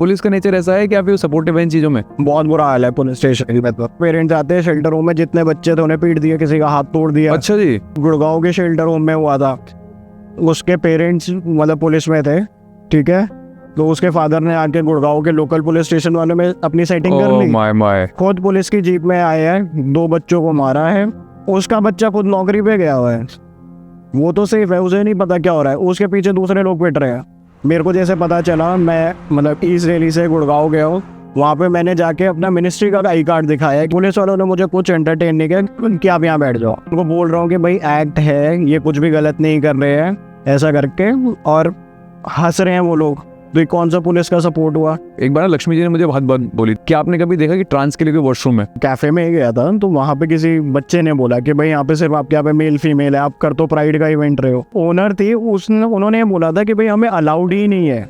Police का nature ऐसा है कि आप सपोर्टिव है इन चीजों में? बहुत बुरा हाल है पुलिस स्टेशन में। तो पेरेंट्स आते हैं शेल्टर होम में, जितने बच्चे थे उन्हें पीट दिया, किसी का हाथ तोड़ दिया। अच्छा जी। गुड़गांव के शेल्टर होम में हुआ था। उसके पेरेंट्स मतलब पुलिस में थे, ठीक है, तो उसके फादर ने आके गुड़गांव के लोकल पुलिस स्टेशन वालों में अपनी सेटिंग कर ली। माय खुद पुलिस की जीप में आए हैं, 2 बच्चों को मारा है। उसका बच्चा खुद नौकरी पे गया हुआ है, वो तो सेफ है, उसे नहीं पता क्या हो रहा है, उसके पीछे दूसरे लोग पिट रहे हैं। मेरे को जैसे पता चला, मैं मतलब ईस्ट रैली से गुड़गांव गया हूँ, वहाँ पे मैंने जाके अपना मिनिस्ट्री का आई कार्ड दिखाया। पुलिस वालों ने मुझे कुछ एंटरटेन नहीं किया कि आप यहाँ बैठ जाओ। उनको बोल रहा हूँ कि भाई एक्ट है, ये कुछ भी गलत नहीं कर रहे हैं, ऐसा करके, और हंस रहे हैं वो लोग। तो ये कौन सा पुलिस का सपोर्ट हुआ? एक बार लक्ष्मी जी ने मुझे बहुत बात बोली कि आपने कभी देखा कि ट्रांस के लिए कोई वॉशरूम है? कैफे में ही गया था, तो वहाँ पे किसी बच्चे ने बोला कि भाई यहाँ पे सिर्फ आपके यहाँ पे मेल फीमेल है, आप कर तो प्राइड का इवेंट रहे हो। ओनर थी, उन्होंने ये बोला था कि भाई हमें अलाउड ही नहीं है।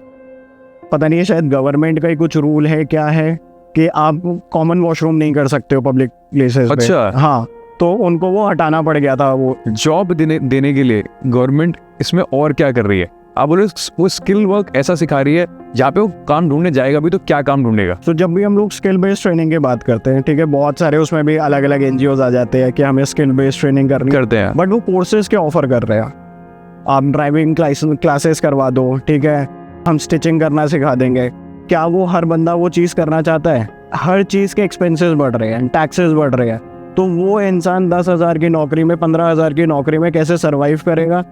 पता नहीं है, शायद गवर्नमेंट का ही कुछ रूल है क्या है कि आप कॉमन वॉशरूम नहीं कर सकते हो पब्लिक प्लेसेस पे। अच्छा। हाँ, तो उनको वो हटाना पड़ गया था। वो जॉब देने के लिए गवर्नमेंट इसमें और क्या कर रही है? आप बोले वो स्किल वर्क ऐसा सिखा रही है जहाँ पे वो काम ढूंढने जाएगा भी तो क्या काम ढूंढेगा? तो जब भी हम लोग स्किल बेस्ड ट्रेनिंग की बात करते हैं, ठीक है, बहुत सारे उसमें भी अलग अलग एनजीओज आ जाते हैं कि हमें स्किल बेस्ड ट्रेनिंग करते हैं, बट वो कोर्सेज के ऑफर कर रहे हैं। आप ड्राइविंग क्लासेस करवा दो, ठीक है, हम स्टिचिंग करना सिखा देंगे। क्या वो हर बंदा वो चीज़ करना चाहता है? हर चीज़ के एक्सपेंसेस बढ़ रहे हैं, टैक्सेस बढ़ रहे हैं, तो वो इंसान 10,000 की नौकरी में, 15,000 की नौकरी में कैसे सर्वाइव करेगा?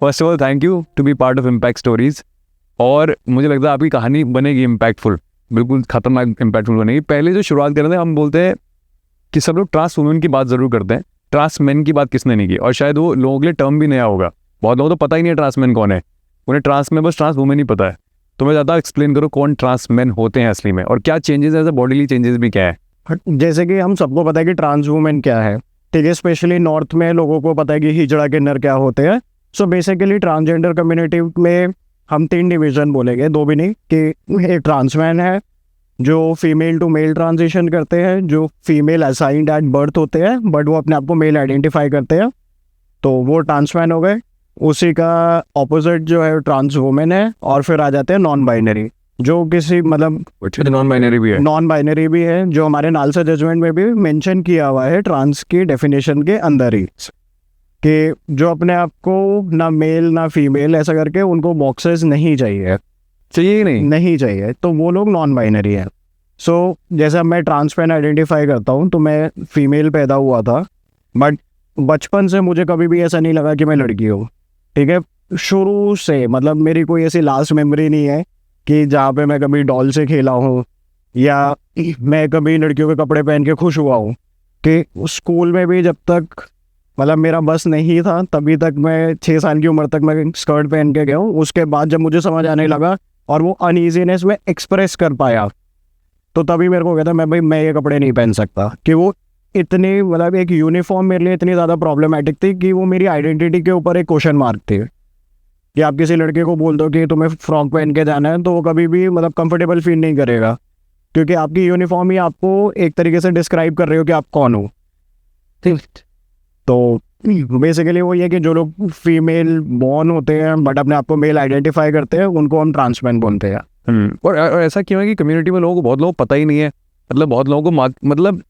First of all thank you to be part of impact stories. और मुझे लगता है आपकी कहानी बनेगी इम्पैक्टफुल, बिल्कुल खतरनाक इम्पैक्टफुल बनेगी। पहले जो शुरुआत करते हैं हम बोलते हैं कि सब लोग ट्रांस वुमेन की बात ज़रूर करते हैं, ट्रांस मैन की बात किसने नहीं की, और शायद वो लोगों के लिए टर्म भी नया होगा। बहुत लोगों को तो पता ही नहीं है ट्रांस मैन कौन है, उन्हें ट्रांस में बस ट्रांस वुमेन ही पता है। तो मैं ज़्यादा एक्सप्लेन करो कौन ट्रांस मैन होते हैं असली में, और क्या चेंजेस है, बॉडीली चेंजेस भी क्या है। जैसे कि हम सबको पता है कि ट्रांस वुमेन क्या है, ठीक है, स्पेशली नॉर्थ में लोगों को पता है कि हिजड़ा किन्नर क्या होते हैं। सो बेसिकली ट्रांसजेंडर कम्युनिटी में हम 3 डिवीजन बोलेंगे, 2 भी नहीं, कि एक ट्रांसमैन है जो फीमेल टू मेल ट्रांजिशन करते हैं, जो फीमेल असाइंड एट बर्थ होते हैं बट वो अपने आप को मेल आइडेंटिफाई करते हैं, तो वो ट्रांसमैन हो गए। उसी का ऑपोजिट जो है ट्रांस वुमेन है। और फिर आ जाते हैं नॉन बाइनरी, जो किसी मतलब नॉन बाइनरी भी है, नॉन बाइनरी भी है, जो हमारे नालसा जजमेंट में भी मेंशन किया हुआ है ट्रांस की डेफिनेशन के अंदर ही, कि जो अपने आप को ना मेल ना फीमेल ऐसा करके उनको बॉक्सेस नहीं चाहिए नहीं चाहिए, तो वो लोग नॉन बाइनरी है। सो जैसे मैं ट्रांसमैन आइडेंटिफाई करता हूँ, तो मैं फीमेल पैदा हुआ था, बट बचपन से मुझे कभी भी ऐसा नहीं लगा कि मैं लड़की हूँ, ठीक है, शुरू से। मतलब मेरी कोई ऐसी लास्ट मेमोरी नहीं है कि जहाँ पे मैं कभी डॉल से खेला हूँ या मैं कभी लड़कियों के कपड़े पहन के खुश हुआ हूँ। कि स्कूल में भी जब तक मतलब मेरा बस नहीं था, तभी तक मैं 6 साल की उम्र तक मैं स्कर्ट पहन के गया हूँ। उसके बाद जब मुझे समझ आने लगा और वो अनईजीनेस में एक्सप्रेस कर पाया, तो तभी मेरे को कहता मैं ये कपड़े नहीं पहन सकता। कि वो इतनी मतलब एक यूनिफॉर्म मेरे लिए इतनी ज़्यादा प्रॉब्लमेटिक थी कि वो मेरी आइडेंटिटी के ऊपर एक क्वेश्चन मार्क थी। कि आप किसी लड़के को बोल दो कि तुम्हें फ्रॉक पहन के जाना है, तो वो कभी भी मतलब कंफर्टेबल फील नहीं करेगा, क्योंकि आपकी यूनिफॉर्म ही आपको एक तरीके से डिस्क्राइब कर रही हो कि आप कौन हो। ठीक, तो बेसिकली वो ये कि जो लोग फीमेल बॉर्न होते हैं बट अपने आप को मेल आइडेंटिफाई करते हैं, उनको हम ट्रांसमैन बोलते हैं। और ऐसा क्यों है कि कम्युनिटी में लोगों को, बहुत लोगों को पता ही नहीं है, मतलब बहुत लोगों को मतलब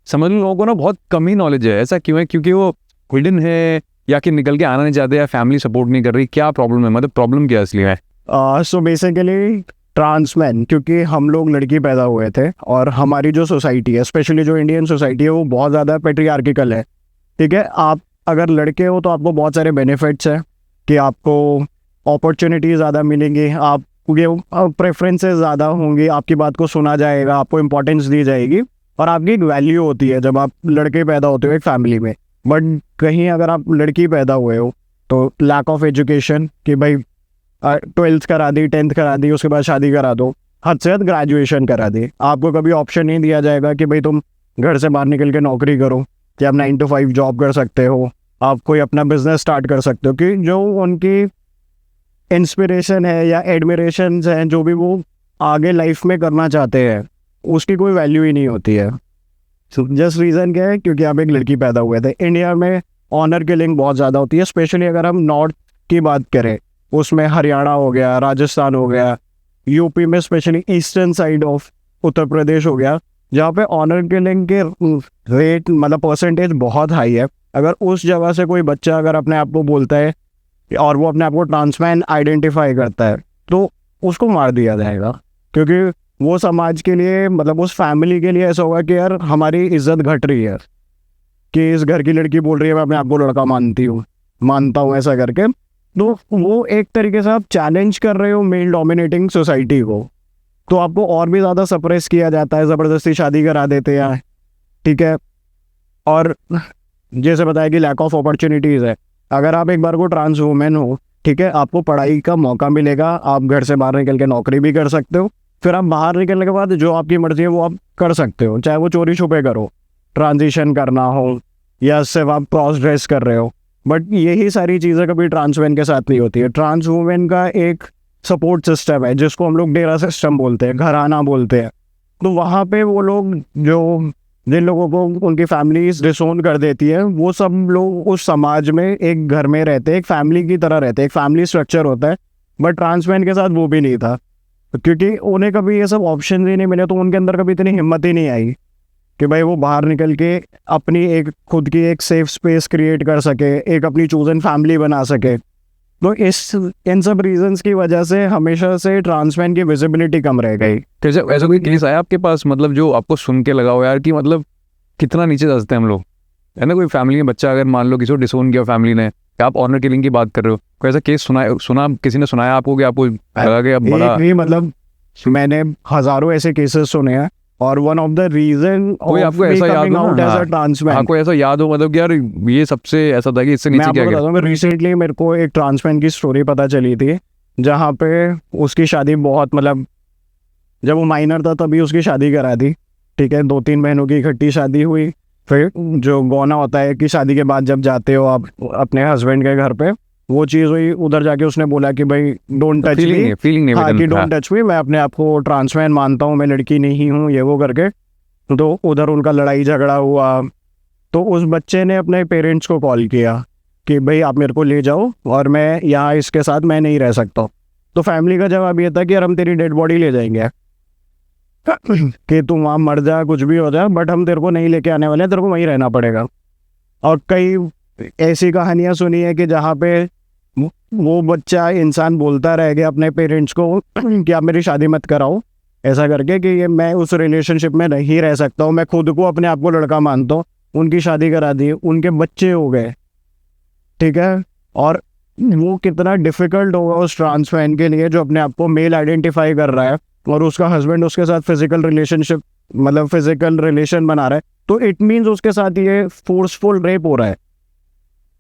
समझ लो लोगों को ना बहुत कम ही नॉलेज है। ऐसा क्यों है? क्योंकि वो हिडन है, या कि निकल के आना नहीं चाहते, या फैमिली सपोर्ट नहीं कर रही? क्या प्रॉब्लम है, मतलब प्रॉब्लम क्या असली है? सो बेसिकली ट्रांसमैन, क्योंकि हम लोग लड़की पैदा हुए थे और हमारी जो सोसाइटी है, स्पेशली जो इंडियन सोसाइटी है, वो बहुत ज़्यादा पेट्रियार्किकल है। ठीक है, आप अगर लड़के हो तो आपको बहुत सारे बेनिफिट्स हैं कि आपको अपॉर्चुनिटी ज़्यादा मिलेंगी, आपको प्रेफरेंसेस ज़्यादा होंगी, आपकी बात को सुना जाएगा, आपको इम्पोर्टेंस दी जाएगी, और आपकी एक वैल्यू होती है जब आप लड़के पैदा होते हो एक फैमिली में। बट कहीं अगर आप लड़की पैदा हुए हो तो लैक ऑफ एजुकेशन, कि भाई 12th करा दी, 10th करा दी, उसके बाद शादी करा दो, हद से हद ग्रेजुएशन करा दी, आपको कभी ऑप्शन नहीं दिया जाएगा कि भाई तुम घर से बाहर निकल के नौकरी करो, कि आप 9 to 5 जॉब कर सकते हो, आप कोई अपना बिजनेस स्टार्ट कर सकते हो। कि जो उनकी इंस्पिरेशन है या एडमिरेशन है, जो भी वो आगे लाइफ में करना चाहते हैं, उसकी कोई वैल्यू ही नहीं होती है। जस्ट रीज़न क्या है, क्योंकि आप एक लड़की पैदा हुए थे। इंडिया में ऑनर किलिंग बहुत ज़्यादा होती है, स्पेशली अगर हम नॉर्थ की बात करें, उसमें हरियाणा हो गया, राजस्थान हो गया, यूपी में specially eastern side of Uttar Pradesh हो गया, जहाँ पे ऑनर किलिंग के रेट मतलब परसेंटेज बहुत हाई है। अगर उस जगह से कोई बच्चा अगर अपने आप को बोलता है और वो अपने आप को ट्रांसमैन आइडेंटिफाई करता है, तो उसको मार दिया जाएगा, क्योंकि वो समाज के लिए मतलब उस फैमिली के लिए ऐसा होगा कि यार हमारी इज्जत घट रही है कि इस घर की लड़की बोल रही है मैं अपने आप को लड़का मानता हूँ ऐसा करके। तो वो एक तरीके से आप चैलेंज कर रहे हो मेल डोमिनेटिंग सोसाइटी को, तो आपको और भी ज़्यादा सप्रेस किया जाता है, ज़बरदस्ती शादी करा देते हैं, ठीक है। और जैसे बताया कि लैक ऑफ अपॉर्चुनिटीज़ है, अगर आप एक बार को ट्रांस वूमेन हो, ठीक है, आपको पढ़ाई का मौका मिलेगा, आप घर से बाहर निकल के नौकरी भी कर सकते हो, फिर आप बाहर निकलने के बाद जो आपकी मर्जी है वो आप कर सकते हो, चाहे वो चोरी छुपे करो, ट्रांजिशन करना हो या सिर्फ आप क्रॉस ड्रेस कर रहे हो। बट यही सारी चीज़ें कभी ट्रांस वुमेन के साथ नहीं होती है। ट्रांस वुमेन का एक सपोर्ट सिस्टम है जिसको हम लोग डेरा सिस्टम बोलते हैं, घराना बोलते हैं। तो वहाँ पे वो लोग जो जिन लोगों को उनकी फैमिलीज डिसोन कर देती है, वो सब लोग उस समाज में एक घर में रहते हैं, एक फैमिली की तरह रहते हैं, एक फैमिली स्ट्रक्चर होता है। बट ट्रांस मैन के साथ वो भी नहीं था, क्योंकि उन्हें कभी ये सब ऑप्शन ही नहीं मिले, तो उनके अंदर कभी इतनी हिम्मत ही नहीं आई कि भाई वो बाहर निकल के अपनी एक खुद की एक सेफ स्पेस क्रिएट कर सके, एक अपनी चूजन फैमिली बना सके। तो इन सब रीजंस की वजह से हमेशा से ट्रांसमैन की विजिबिलिटी कम रह गई। कैसे ऐसा कोई केस आया आपके पास, मतलब जो आपको सुन के लगा हो यार कि मतलब कितना नीचे जा सकते हैं हम लोग, है ना? कोई फैमिली में बच्चा अगर मान लो किसी को डिसोन किया फैमिली ने, आप ऑनर किलिंग की बात कर रहे हो, कोई ऐसा केस सुना किसी ने सुनाया आपको कि आपको लगा कि अब बड़ा नहीं, मतलब मैंने हजारों ऐसे केसेस सुने हैं, और वन ऑफ द रीजन कोई आपको ऐसा याद हो ना, हाँ, कोई ऐसा याद हो मतलब कि यार ये सबसे ऐसा था कि इससे नीचे क्या गया? रिसेंटली मेरे को एक ट्रांसमैन की स्टोरी पता चली थी, जहाँ पे उसकी शादी बहुत मतलब जब वो माइनर था तभी उसकी शादी करा दी, ठीक है। 2-3 बहनों की इकट्ठी शादी हुई। फिर जो गौना होता है कि शादी के बाद जब जाते हो आप अपने हस्बैंड के घर पे, वो चीज़ हुई। उधर जाके उसने बोला कि भाई डोंट टच मी, फीलिंग नहीं, हाँ, कि डोंट टच मी, मैं अपने आप को ट्रांसमैन मानता हूँ, मैं लड़की नहीं हूँ, ये वो करके। तो उधर उनका लड़ाई झगड़ा हुआ। तो उस बच्चे ने अपने पेरेंट्स को कॉल किया कि भाई आप मेरे को ले जाओ और मैं यहाँ इसके साथ मैं नहीं रह सकता। तो फैमिली का जवाब ये था कि यार हम तेरी डेड बॉडी ले जाएंगे कि तू वहाँ मर जा, कुछ भी हो जाए, बट हम तेरे को नहीं लेके आने वाले, तेरे को वहीं रहना पड़ेगा। और कई ऐसी कहानियाँ सुनी है कि जहाँ पे वो बच्चा इंसान बोलता रह गया अपने पेरेंट्स को कि आप मेरी शादी मत कराओ, ऐसा करके कि ये मैं उस रिलेशनशिप में नहीं रह सकता हूँ, मैं खुद को अपने आप को लड़का मानता हूँ। उनकी शादी करा दी, उनके बच्चे हो गए, ठीक है। और वो कितना डिफ़िकल्ट होगा उस ट्रांसमैन के लिए जो अपने आप को मेल आइडेंटिफाई कर रहा है और उसका हस्बैंड उसके साथ फिजिकल रिलेशन बना रहा है। तो इट मीन्स उसके साथ ये फोर्सफुल रेप हो रहा है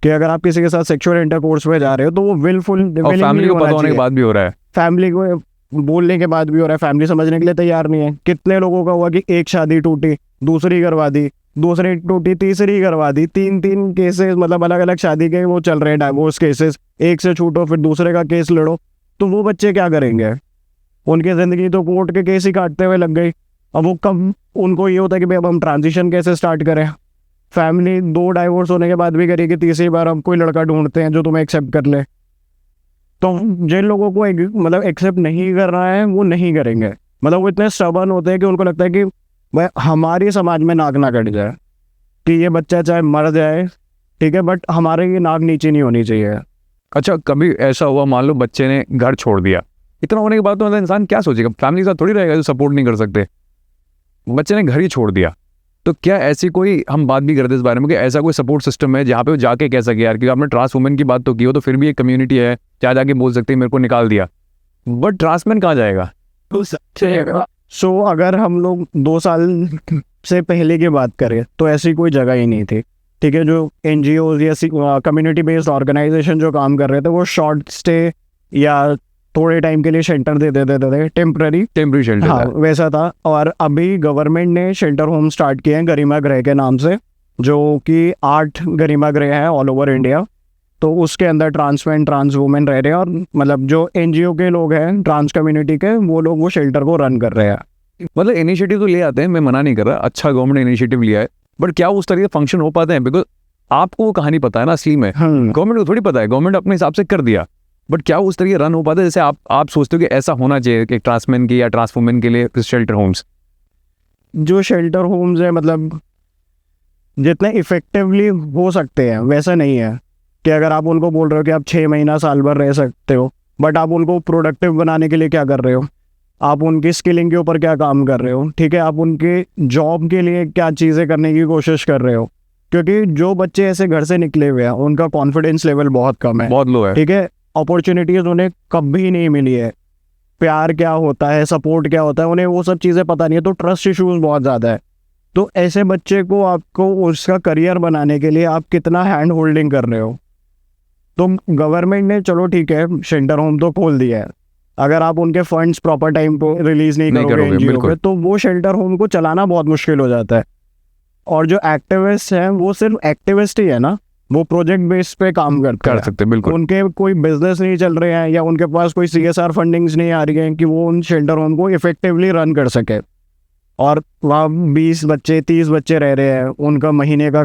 कि अगर आप किसी के साथ सेक्सुअल इंटरकोर्स में जा रहे हो तो वो फैमिली को पता होने के बाद भी हो रहा है, फैमिली को बोलने के बाद भी हो रहा है, फैमिली समझने के लिए तैयार नहीं है। कितने लोगों का हुआ कि एक शादी टूटी, दूसरी करवा दी, दूसरी टूटी, तीसरी करवा दी, 3 केसेस मतलब अलग अलग शादी के वो चल रहे हैं, डाइवोर्स केसेस। एक से छूटो फिर दूसरे का केस लड़ो, तो वो बच्चे क्या करेंगे? उनकी ज़िंदगी तो कोर्ट के केस ही काटते हुए लग गई। अब वो कब उनको ये होता है कि भाई अब हम ट्रांजिशन कैसे स्टार्ट करें। फैमिली 2 डाइवोर्स होने के बाद भी करेगी, तीसरी बार हम कोई लड़का ढूंढते हैं जो तुम्हें एक्सेप्ट कर ले। तो जिन लोगों को मतलब एक्सेप्ट नहीं कर रहा है वो नहीं करेंगे, मतलब वो इतने स्टबर्न होते हैं कि उनको लगता है कि भाई हमारे समाज में नाक ना कट जाए, कि ये बच्चा चाहे मर जाए, ठीक है, बट हमारे ये नाक नीचे नहीं होनी चाहिए। अच्छा, कभी ऐसा हुआ मान लो बच्चे ने घर छोड़ दिया, इतना होने के बाद तो मतलब इंसान क्या सोचेगा? फैमिली के साथ थोड़ी रहेगा जो सपोर्ट नहीं कर सकते। बच्चे ने घर ही छोड़ दिया, तो क्या ऐसी कोई, हम बात भी करते इस बारे में कि ऐसा कोई सपोर्ट सिस्टम है जहाँ पे वो जाके कह सके यार, क्योंकि आपने ट्रांस वुमेन की बात तो की हो, तो फिर भी एक कम्युनिटी है जहाँ जाके बोल सकते हैं मेरे को निकाल दिया, बट ट्रांसमैन कहाँ जाएगा? सो अगर हम लोग 2 साल से पहले की बात करें तो ऐसी कोई जगह ही नहीं थी, ठीक है। जो NGOs या कम्युनिटी बेस्ड ऑर्गेनाइजेशन जो काम कर रहे थे वो शॉर्ट स्टे या थोड़े टाइम के लिए शेल्टर दे देते थे, टेम्पररी शेल्टर, हाँ वैसा था। और अभी गवर्नमेंट ने शेल्टर होम स्टार्ट किए हैं गरिमा गृह के नाम से, जो कि 8 गरिमा गृह हैं ऑल ओवर इंडिया। तो उसके अंदर ट्रांसमैन ट्रांस वुमेन रह रहे हैं, और मतलब जो NGO के लोग हैं ट्रांस कम्युनिटी के, वो लोग वो शेल्टर को रन कर रहे हैं। मतलब इनिशिएटिव तो ले आते हैं, मैं मना नहीं कर रहा, अच्छा गवर्नमेंट इनिशिएटिव लिया है, बट क्या उस तरीके फंक्शन हो पाते हैं? बिकॉज आपको वो कहानी पता है ना असली में, गवर्नमेंट को थोड़ी पता है, गवर्नमेंट अपने हिसाब से कर दिया, बट क्या उस तरीके रन हो पाता है जैसे आप सोचते हो कि ऐसा होना चाहिए कि ट्रांसमैन की या ट्रांसवुमेन के लिए शेल्टर होम्स? जो शेल्टर होम्स है मतलब जितने इफेक्टिवली हो सकते हैं वैसा नहीं है कि अगर आप उनको बोल रहे हो कि आप 6 महीना साल भर रह सकते हो, बट आप उनको प्रोडक्टिव बनाने के लिए क्या कर रहे हो, आप उनकी स्किलिंग के ऊपर क्या काम कर रहे हो, ठीक है, आप उनके जॉब के लिए क्या चीज़ें करने की कोशिश कर रहे हो। क्योंकि जो बच्चे ऐसे घर से निकले हुए हैं उनका कॉन्फिडेंस लेवल बहुत कम है, बहुत लो है। ठीक है, अपॉर्चुनिटीज़ उन्हें कभी नहीं मिली है, प्यार क्या होता है, सपोर्ट क्या होता है, उन्हें वो सब चीज़ें पता नहीं है, तो ट्रस्ट इश्यूज बहुत ज़्यादा है। तो ऐसे बच्चे को आपको उसका करियर बनाने के लिए आप कितना हैंड होल्डिंग कर रहे हो। तो गवर्नमेंट ने चलो ठीक है शेल्टर होम तो खोल दिया है, अगर आप उनके फंड्स प्रॉपर टाइम पे रिलीज नहीं करोगे एनजीओ पे, तो वो शेल्टर होम को चलाना बहुत मुश्किल हो जाता है। और जो एक्टिविस्ट हैं वो सिर्फ एक्टिविस्ट ही है ना, वो प्रोजेक्ट बेस पे काम कर सकते हैं, बिल्कुल। उनके कोई बिजनेस नहीं चल रहे हैं या उनके पास कोई CSR फंडिंग्स नहीं आ रही है कि वो उन शेल्टर होम को इफेक्टिवली रन कर सके। और वहाँ 20 बच्चे 30 बच्चे रह रहे हैं, उनका महीने का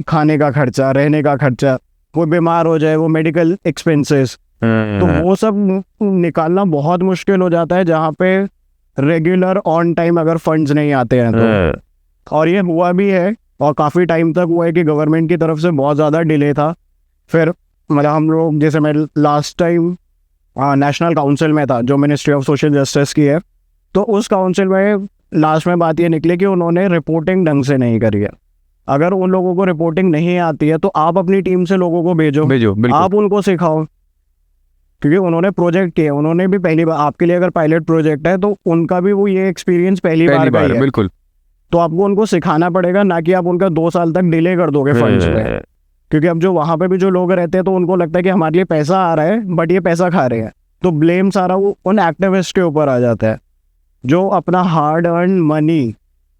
खाने का खर्चा, रहने का खर्चा, कोई बीमार हो जाए वो मेडिकल एक्सपेंसेस, तो वो सब निकालना बहुत मुश्किल हो जाता है जहाँ पे रेगुलर ऑन टाइम अगर फंड्स नहीं आते हैं तो। और ये हुआ भी है और काफ़ी टाइम तक हुआ है कि गवर्नमेंट की तरफ से बहुत ज़्यादा डिले था। फिर मतलब हम लोग जैसे मैं लास्ट टाइम नेशनल काउंसिल में था जो मिनिस्ट्री ऑफ सोशल जस्टिस की है, तो उस काउंसिल में लास्ट में बात ये निकली कि उन्होंने रिपोर्टिंग ढंग से नहीं करी है। अगर उन लोगों को रिपोर्टिंग नहीं आती है तो आप अपनी टीम से लोगों को भेजो, आप उनको सिखाओ, क्योंकि उन्होंने प्रोजेक्ट किए, उन्होंने भी पहली बार आपके लिए अगर पायलट प्रोजेक्ट है तो उनका भी वो ये एक्सपीरियंस पहली बार का ही है, बिल्कुल। तो आपको उनको सिखाना पड़ेगा, ना कि आप उनका 2 साल तक डिले कर दोगे फंड्स में। क्योंकि अब जो वहाँ पे भी जो लोग रहते हैं तो उनको लगता है कि हमारे लिए पैसा आ रहा है बट ये पैसा खा रहे हैं, तो ब्लेम सारा वो उन एक्टिविस्ट के ऊपर आ जाता है जो अपना हार्ड अर्न मनी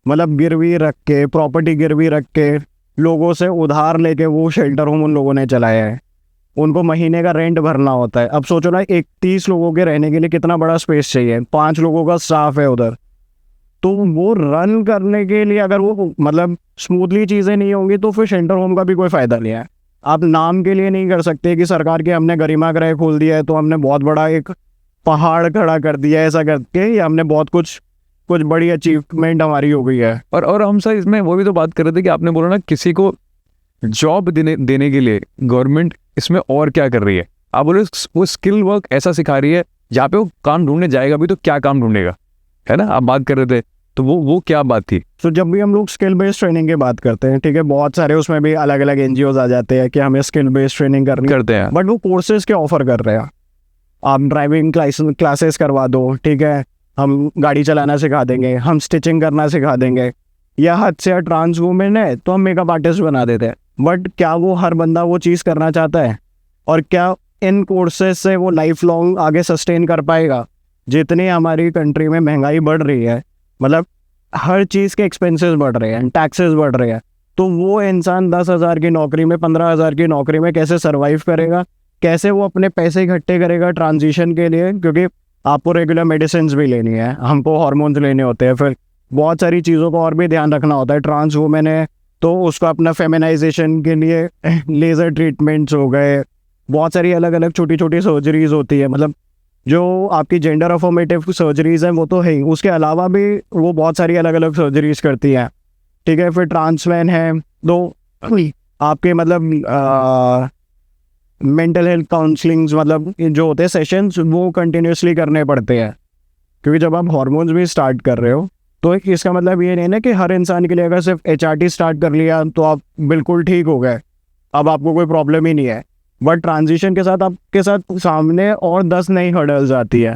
मतलब गिरवी रख के, प्रॉपर्टी गिरवी रख के, लोगों से उधार लेके वो शेल्टर होम उन लोगों ने चलाया है। उनको महीने का रेंट भरना होता है। अब सोचो ना 31 लोगों के रहने के लिए कितना बड़ा स्पेस चाहिए, 5 लोगों का स्टाफ है उधर, तो वो रन करने के लिए अगर वो मतलब स्मूथली चीज़ें नहीं होंगी तो फिर शेल्टर होम का भी कोई फ़ायदा नहीं है। आप नाम के लिए नहीं कर सकते कि सरकार के हमने गरिमा गृह खोल दिया है तो हमने बहुत बड़ा एक पहाड़ खड़ा कर दिया है, ऐसा करके या हमने बहुत कुछ बड़ी अचीवमेंट हमारी हो गई है। और हम सर इसमें वो भी तो बात कर रहे थे कि आपने बोला ना किसी को जॉब देने के लिए गवर्नमेंट इसमें और क्या कर रही है। आप बोले वो स्किल वर्क ऐसा सिखा रही है जहाँ पे वो काम ढूंढने जाएगा भी तो क्या काम ढूंढेगा, है ना, आप बात कर रहे थे, तो वो क्या बात थी? तो जब भी हम लोग स्किल बेस्ड ट्रेनिंग की बात करते हैं, ठीक है, बहुत सारे उसमें भी अलग अलग NGOs आ जाते हैं कि हमें स्किल बेस्ड ट्रेनिंग करते हैं, बट वो कोर्सेज के ऑफर कर रहे हैं। आप ड्राइविंग क्लासेस करवा दो, ठीक है, हम गाड़ी चलाना सिखा देंगे, हम स्टिचिंग करना सिखा देंगे, या हद से ट्रांस वुमेन है तो हम मेकअप आर्टिस्ट बना देते हैं। बट क्या वो हर बंदा वो चीज़ करना चाहता है? और क्या इन कोर्सेज से वो लाइफ लॉन्ग आगे सस्टेन कर पाएगा? जितनी हमारी कंट्री में महंगाई बढ़ रही है, मतलब हर चीज़ के एक्सपेंसेस बढ़ रहे हैं, टैक्सेस बढ़ रहे हैं, तो वो इंसान 10,000 की नौकरी में, 15,000 की नौकरी में कैसे सर्वाइव करेगा? कैसे वो अपने पैसे इकट्ठे करेगा ट्रांजिशन के लिए? क्योंकि आपको रेगुलर मेडिसिन भी लेनी है, हमको हार्मोन्स लेने होते हैं, फिर बहुत सारी चीज़ों का और भी ध्यान रखना होता है। ट्रांस वुमेन है तो उसको अपना फेमिनाइजेशन के लिए लेज़र ट्रीटमेंट्स हो गए, बहुत सारी अलग अलग छोटी छोटी सर्जरीज होती है, मतलब जो आपकी जेंडर अफर्मेटिव सर्जरीज हैं वो तो है ही, उसके अलावा भी वो बहुत सारी अलग अलग सर्जरीज करती हैं, ठीक है। फिर ट्रांसमैन है तो आपके मतलब मेंटल हेल्थ काउंसलिंग्स मतलब जो होते हैं सेशंस वो कंटिन्यूसली करने पड़ते हैं, क्योंकि जब आप हार्मोन्स भी स्टार्ट कर रहे हो तो इसका मतलब ये नहीं ना कि हर इंसान के लिए अगर सिर्फ HRT स्टार्ट कर लिया तो आप बिल्कुल ठीक हो गए, अब आपको कोई प्रॉब्लम ही नहीं है। बट ट्रांजिशन के साथ आपके साथ सामने और 10 नई हर्डल्स आती है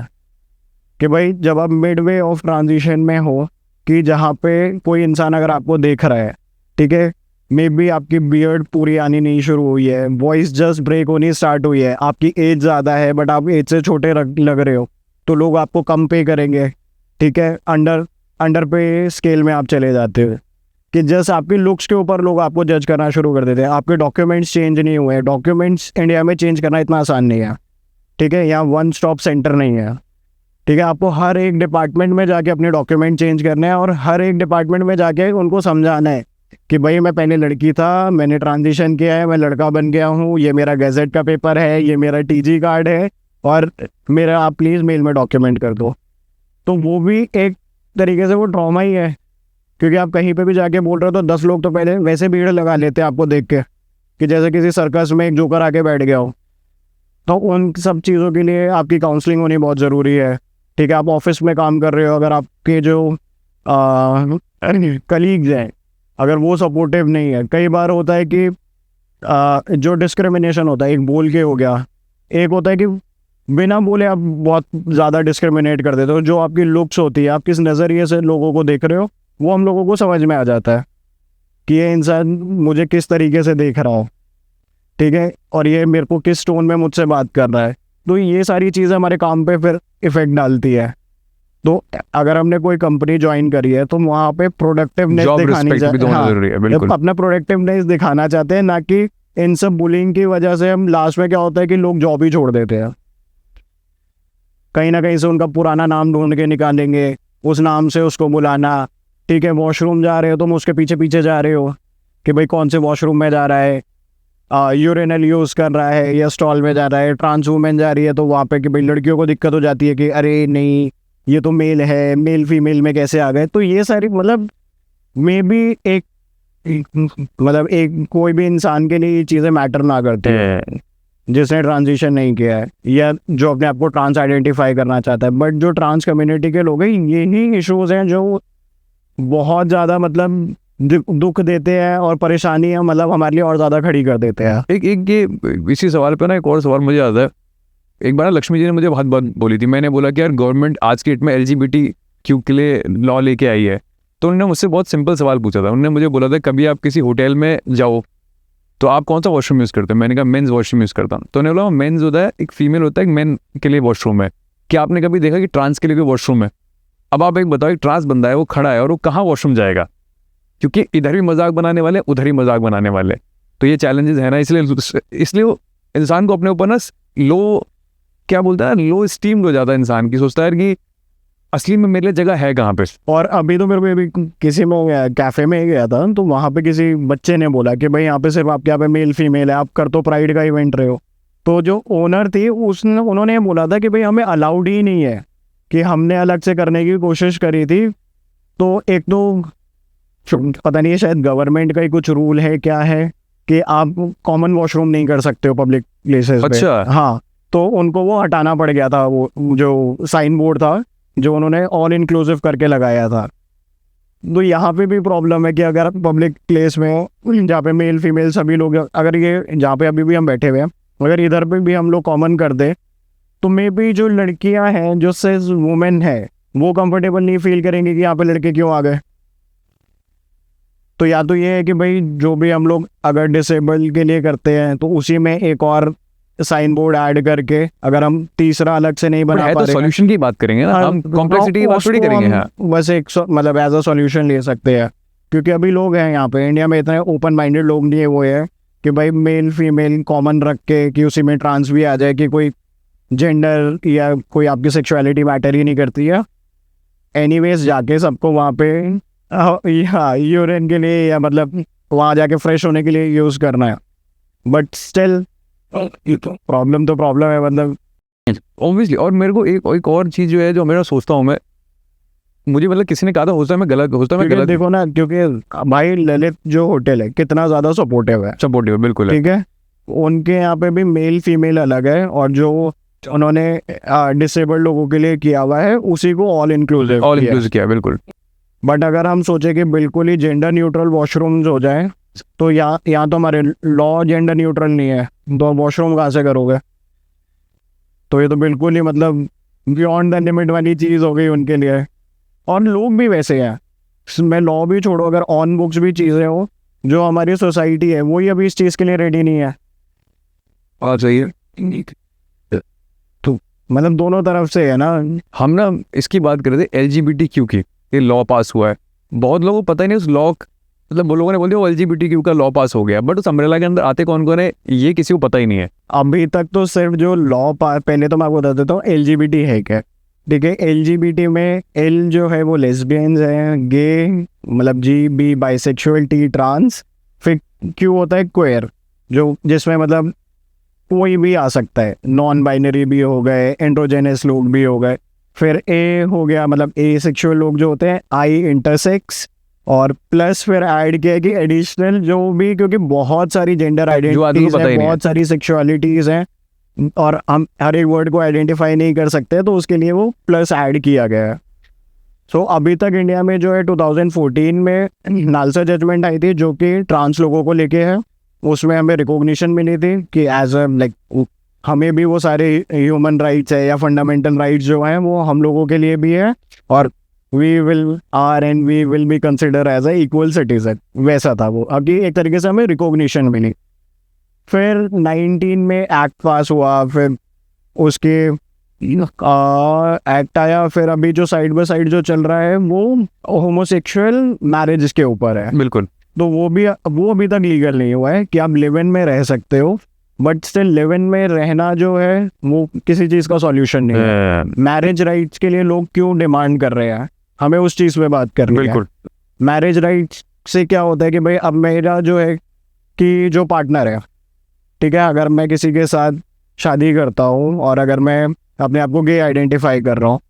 कि भाई जब आप मिडवे ऑफ ट्रांजिशन में हो, कि जहाँ पे कोई इंसान अगर आपको देख रहा है, ठीक है, मे बी आपकी बियर्ड पूरी आनी नहीं शुरू हुई है, वॉइस जस्ट ब्रेक होनी स्टार्ट हुई है, आपकी एज ज़्यादा है बट आप एज से छोटे लग रहे हो, तो लोग आपको कम पे करेंगे, ठीक है, अंडर पे स्केल में आप चले जाते हो, कि जस्ट आपके लुक्स के ऊपर लोग आपको जज करना शुरू कर देते हैं। आपके डॉक्यूमेंट्स चेंज नहीं हुए, डॉक्यूमेंट्स इंडिया में चेंज करना इतना आसान नहीं है, ठीक है, यहाँ वन स्टॉप सेंटर नहीं है, ठीक है, आपको हर एक डिपार्टमेंट में जाके अपने डॉक्यूमेंट चेंज करने हैं और हर एक डिपार्टमेंट में जाके उनको समझाना है कि भाई मैं पहले लड़की था, मैंने ट्रांजिशन किया है, मैं लड़का बन गया हूँ, ये मेरा गैजेट का पेपर है, ये मेरा टीजी कार्ड है और मेरा आप प्लीज़ मेल में डॉक्यूमेंट कर दो। तो वो भी एक तरीके से वो ट्रॉमा ही है, क्योंकि आप कहीं पे भी जाके बोल रहे हो तो 10 लोग तो पहले वैसे भीड़ लगा लेते हैं आपको देख के, कि जैसे किसी सर्कस में एक जोकर आके बैठ गया हो। तो उन सब चीज़ों के लिए आपकी काउंसलिंग होनी बहुत ज़रूरी है। ठीक है, आप ऑफिस में काम कर रहे हो, अगर आपके जो कलीग्स हैं अगर वो सपोर्टिव नहीं है, कई बार होता है कि जो डिस्क्रिमिनेशन होता है, एक बोल के हो गया, एक होता है कि बिना बोले आप बहुत ज़्यादा डिस्क्रिमिनेट कर देते हो। जो आपकी लुक्स होती है, आप किस नज़रिए से लोगों को देख रहे हो, वो हम लोगों को समझ में आ जाता है कि ये इंसान मुझे किस तरीके से देख रहा हो, ठीक है, और ये मेरे को किस टोन में मुझसे बात कर रहा है। तो ये सारी चीज़ें हमारे काम पे फिर इफेक्ट डालती है। तो अगर हमने कोई कंपनी ज्वाइन करी है तो वहाँ पे प्रोडक्टिवनेस जॉब दिखानी रिस्पेक्ट भी तो होना जरूरी है, बिल्कुल। अपना प्रोडक्टिवनेस दिखाना चाहते हैं, ना कि इन सब बुलिंग की वजह से हम लास्ट में क्या होता है कि लोग जॉब ही छोड़ देते हैं। कहीं ना कहीं से उनका पुराना नाम ढूंढ के निकालेंगे, उस नाम से उसको बुलाना। ठीक है, वॉशरूम जा रहे हो तुम उसके पीछे पीछे जा रहे हो कि भाई कौन से वॉशरूम में जा रहा है, यूरिनल यूज़ कर रहा है या स्टॉल में जा रहा है। ट्रांस वूमेन जा रही है तो वहाँ पे कि भाई लड़कियों को दिक्कत हो जाती है कि अरे नहीं ये तो मेल है, मेल फीमेल में कैसे आ गए। तो ये सारी मतलब मे बी एक कोई भी इंसान के लिए ये चीज़ें मैटर ना करती है जिसने ट्रांजिशन नहीं किया है या जो अपने आप को ट्रांस आइडेंटिफाई करना चाहता है। बट जो ट्रांस कम्युनिटी के लोग हैं, यही इश्यूज हैं जो बहुत ज़्यादा मतलब दुख देते हैं और परेशानियाँ मतलब हमारे लिए और ज़्यादा खड़ी कर देते हैं। एक ये इसी सवाल पे ना एक और सवाल मुझे याद है। एक बार लक्ष्मी जी ने मुझे बहुत बात बोली थी, मैंने बोला कि यार गवर्नमेंट आज की डेट में LGBTQ के लिए लॉ लेके आई है। तो उन्होंने मुझसे बहुत सिंपल सवाल पूछा था। उन्होंने मुझे बोला था कभी आप किसी होटल में जाओ तो आप कौन सा वॉशरूम यूज़ करते हो? मैंने कहा मेंस वॉशरूम यूज़ करता हूँ। तो उन्होंने बोला मेंस होता है, एक फीमेल होता है, एक मेन के लिए वॉशरूम है। क्या आपने कभी देखा कि ट्रांस के लिए कोई वॉशरूम है? अब आप एक बताओ, एक ट्रांस बंदा है, वो खड़ा है और वो कहाँ वॉशरूम जाएगा? क्योंकि इधर भी मजाक बनाने वाले, उधर ही मजाक बनाने वाले। तो ये चैलेंजेस है ना, इसलिए वो इंसान को अपने ऊपर ना लो क्या बोलता है, लो स्टीम हो जाता है इंसान की, सोचता है कि असली में मेरे लिए जगह है कहाँ पे। और अभी तो मेरे को अभी किसी में कैफ़े में गया था तो वहाँ पे किसी बच्चे ने बोला कि भाई यहाँ पे सिर्फ आपके यहाँ पे मेल फीमेल है, आप कर तो प्राइड का इवेंट रहे हो। तो जो ओनर थी उन्होंने बोला था कि भाई हमें अलाउड ही नहीं है, कि हमने अलग से करने की कोशिश करी थी। तो एक तो पता नहीं है, शायद गवर्नमेंट का ही कुछ रूल है क्या है कि आप कॉमन वॉशरूम नहीं कर सकते हो पब्लिक प्लेसेस पे। अच्छा। हाँ, तो उनको वो हटाना पड़ गया था, वो जो साइन बोर्ड था जो उन्होंने ऑल इंक्लूसिव करके लगाया था। तो यहाँ पे भी प्रॉब्लम है कि अगर आप पब्लिक प्लेस में हो जहाँ पे मेल फीमेल सभी लोग, अगर ये जहाँ पे अभी भी हम बैठे हुए हैं, अगर इधर पे भी हम लोग कॉमन कर दे तो मे बी जो लड़कियाँ हैं, जो सेज वुमेन है, वो कंफर्टेबल नहीं फील करेंगे कि यहाँ पे लड़के क्यों आ गए। तो या तो ये है कि भाई जो भी हम लोग अगर डिसेबल के लिए करते हैं तो उसी में एक और साइन बोर्ड ऐड करके, अगर हम तीसरा अलग से नहीं बना पा तो रहे सॉल्यूशन की बात करेंगे ना, हम कॉम्प्लेक्सिटी की बात थोड़ी करेंगे। हाँ, बस एक मतलब एज अ सॉल्यूशन ले सकते हैं, क्योंकि अभी लोग हैं यहाँ पे इंडिया में इतने ओपन माइंडेड लोग नहीं है वो है कि भाई मेल फीमेल कॉमन रख के कि उसी में ट्रांस भी आ जाए, कि कोई जेंडर या कोई आपकी सेक्सुअलिटी मैटर ही नहीं करती है। एनीवेज जाके सबको वहाँ पे यूरिन के लिए या मतलब वहाँ जाके फ्रेश होने के लिए यूज़ करना है। बट स्टिल प्रॉब्लम तो प्रॉब्लम है मतलब ऑब्वियसली। और मेरे को एक और चीज़ जो है, जो मेरा सोचता हूँ मैं, मुझे मतलब किसी ने कहा था होता है मैं गलत देखो ना, क्योंकि भाई ललित जो होटल है कितना ज़्यादा सपोर्टिव है, बिल्कुल है। ठीक है, उनके यहाँ पे भी मेल फीमेल अलग है, और जो उन्होंने डिसेबल्ड लोगों के लिए किया हुआ है उसी को ऑल इंक्लूसिव किया, बिल्कुल। बट अगर हम सोचे कि बिल्कुल ही जेंडर न्यूट्रल वॉशरूम्स हो जाए, तो यहाँ तो हमारे लॉ जेंडर न्यूट्रल नहीं है, तो वॉशरूम कहाँ से करोगे? तो ये तो बिल्कुल ही मतलब बियॉन्ड द लिमिट वाली चीज़ हो गई उनके लिए। और लोग भी वैसे हैं, मैं लॉ भी छोड़ो, अगर ऑन बुक्स भी चीज़ें हो, जो हमारी सोसाइटी है वही अभी इस चीज़ के लिए रेडी नहीं है। और सही है, तो मतलब दोनों तरफ से है ना। हम ना इसकी बात कर रहे थे LGBTQ की, ये लॉ पास हुआ है, बहुत लोगों को पता ही नहीं उस लॉ, मतलब वो लोगों ने बोल दिया LGBTQ का लॉ पास हो गया, बट उस अम्ब्रेला के अंदर आते कौन कौन है ये किसी को पता ही नहीं है। अभी तक तो सिर्फ जो लॉ पहले तो मैं आपको बता देता हूँ LGBT है क्या, ठीक है। LGBT में L जो है वो लेस्बियंस हैं, गे मतलब G, B, bisexual, T trans, फिर Q होता है क्वेयर, जो जिसमें मतलब कोई भी आ सकता है, नॉन बाइनरी भी हो गए, एंड्रोजेनस लोग भी हो गए। फिर A हो गया मतलब ए सेक्सुअल लोग जो होते हैं, I इंटरसेक्स, और प्लस फिर ऐड किया कि एडिशनल जो भी, क्योंकि बहुत सारी जेंडर जो आदमी को आइडेंटिटीज पता ही हैं, नहीं है। बहुत सारी सेक्सुअलिटीज हैं, और हम हर एक वर्ड को आइडेंटिफाई नहीं कर सकते, तो उसके लिए वो प्लस ऐड किया गया है। सो अभी तक इंडिया में जो है 2014 में नालसा जजमेंट आई थी जो कि ट्रांस लोगों को लेके है। उसमें हमें रिकॉग्निशन मिली थी कि एज अ लाइक हमें भी वो सारे ह्यूमन राइट्स है या फंडामेंटल राइट्स जो हैं वो हम लोगों के लिए भी है, और we will be consider as a equal citizen, वैसा था वो। अभी एक तरीके से हमें रिकॉग्निशन मिली। फिर 19 में एक्ट पास हुआ, फिर उसके एक्ट आया, फिर अभी जो साइड बाय साइड जो चल रहा है वो होमोसेक्सुअल मैरिज के ऊपर है। बिल्कुल। तो वो अभी तक लीगल नहीं हुआ है कि आप लिव इन में रह सकते हो, बट स्टिल लिव इन में रहना जो है वो किसी चीज़ का सॉल्यूशन नहीं है। मैरिज राइट्स के लिए लोग क्यों डिमांड कर रहे हैं, हमें उस चीज़ पे बात करनी है। बिल्कुल। मैरिज राइट्स से क्या होता है कि भाई अब मेरा जो है कि जो पार्टनर है, ठीक है, अगर मैं किसी के साथ शादी करता हूँ और अगर मैं अपने आप को गे आइडेंटिफाई कर रहा हूँ,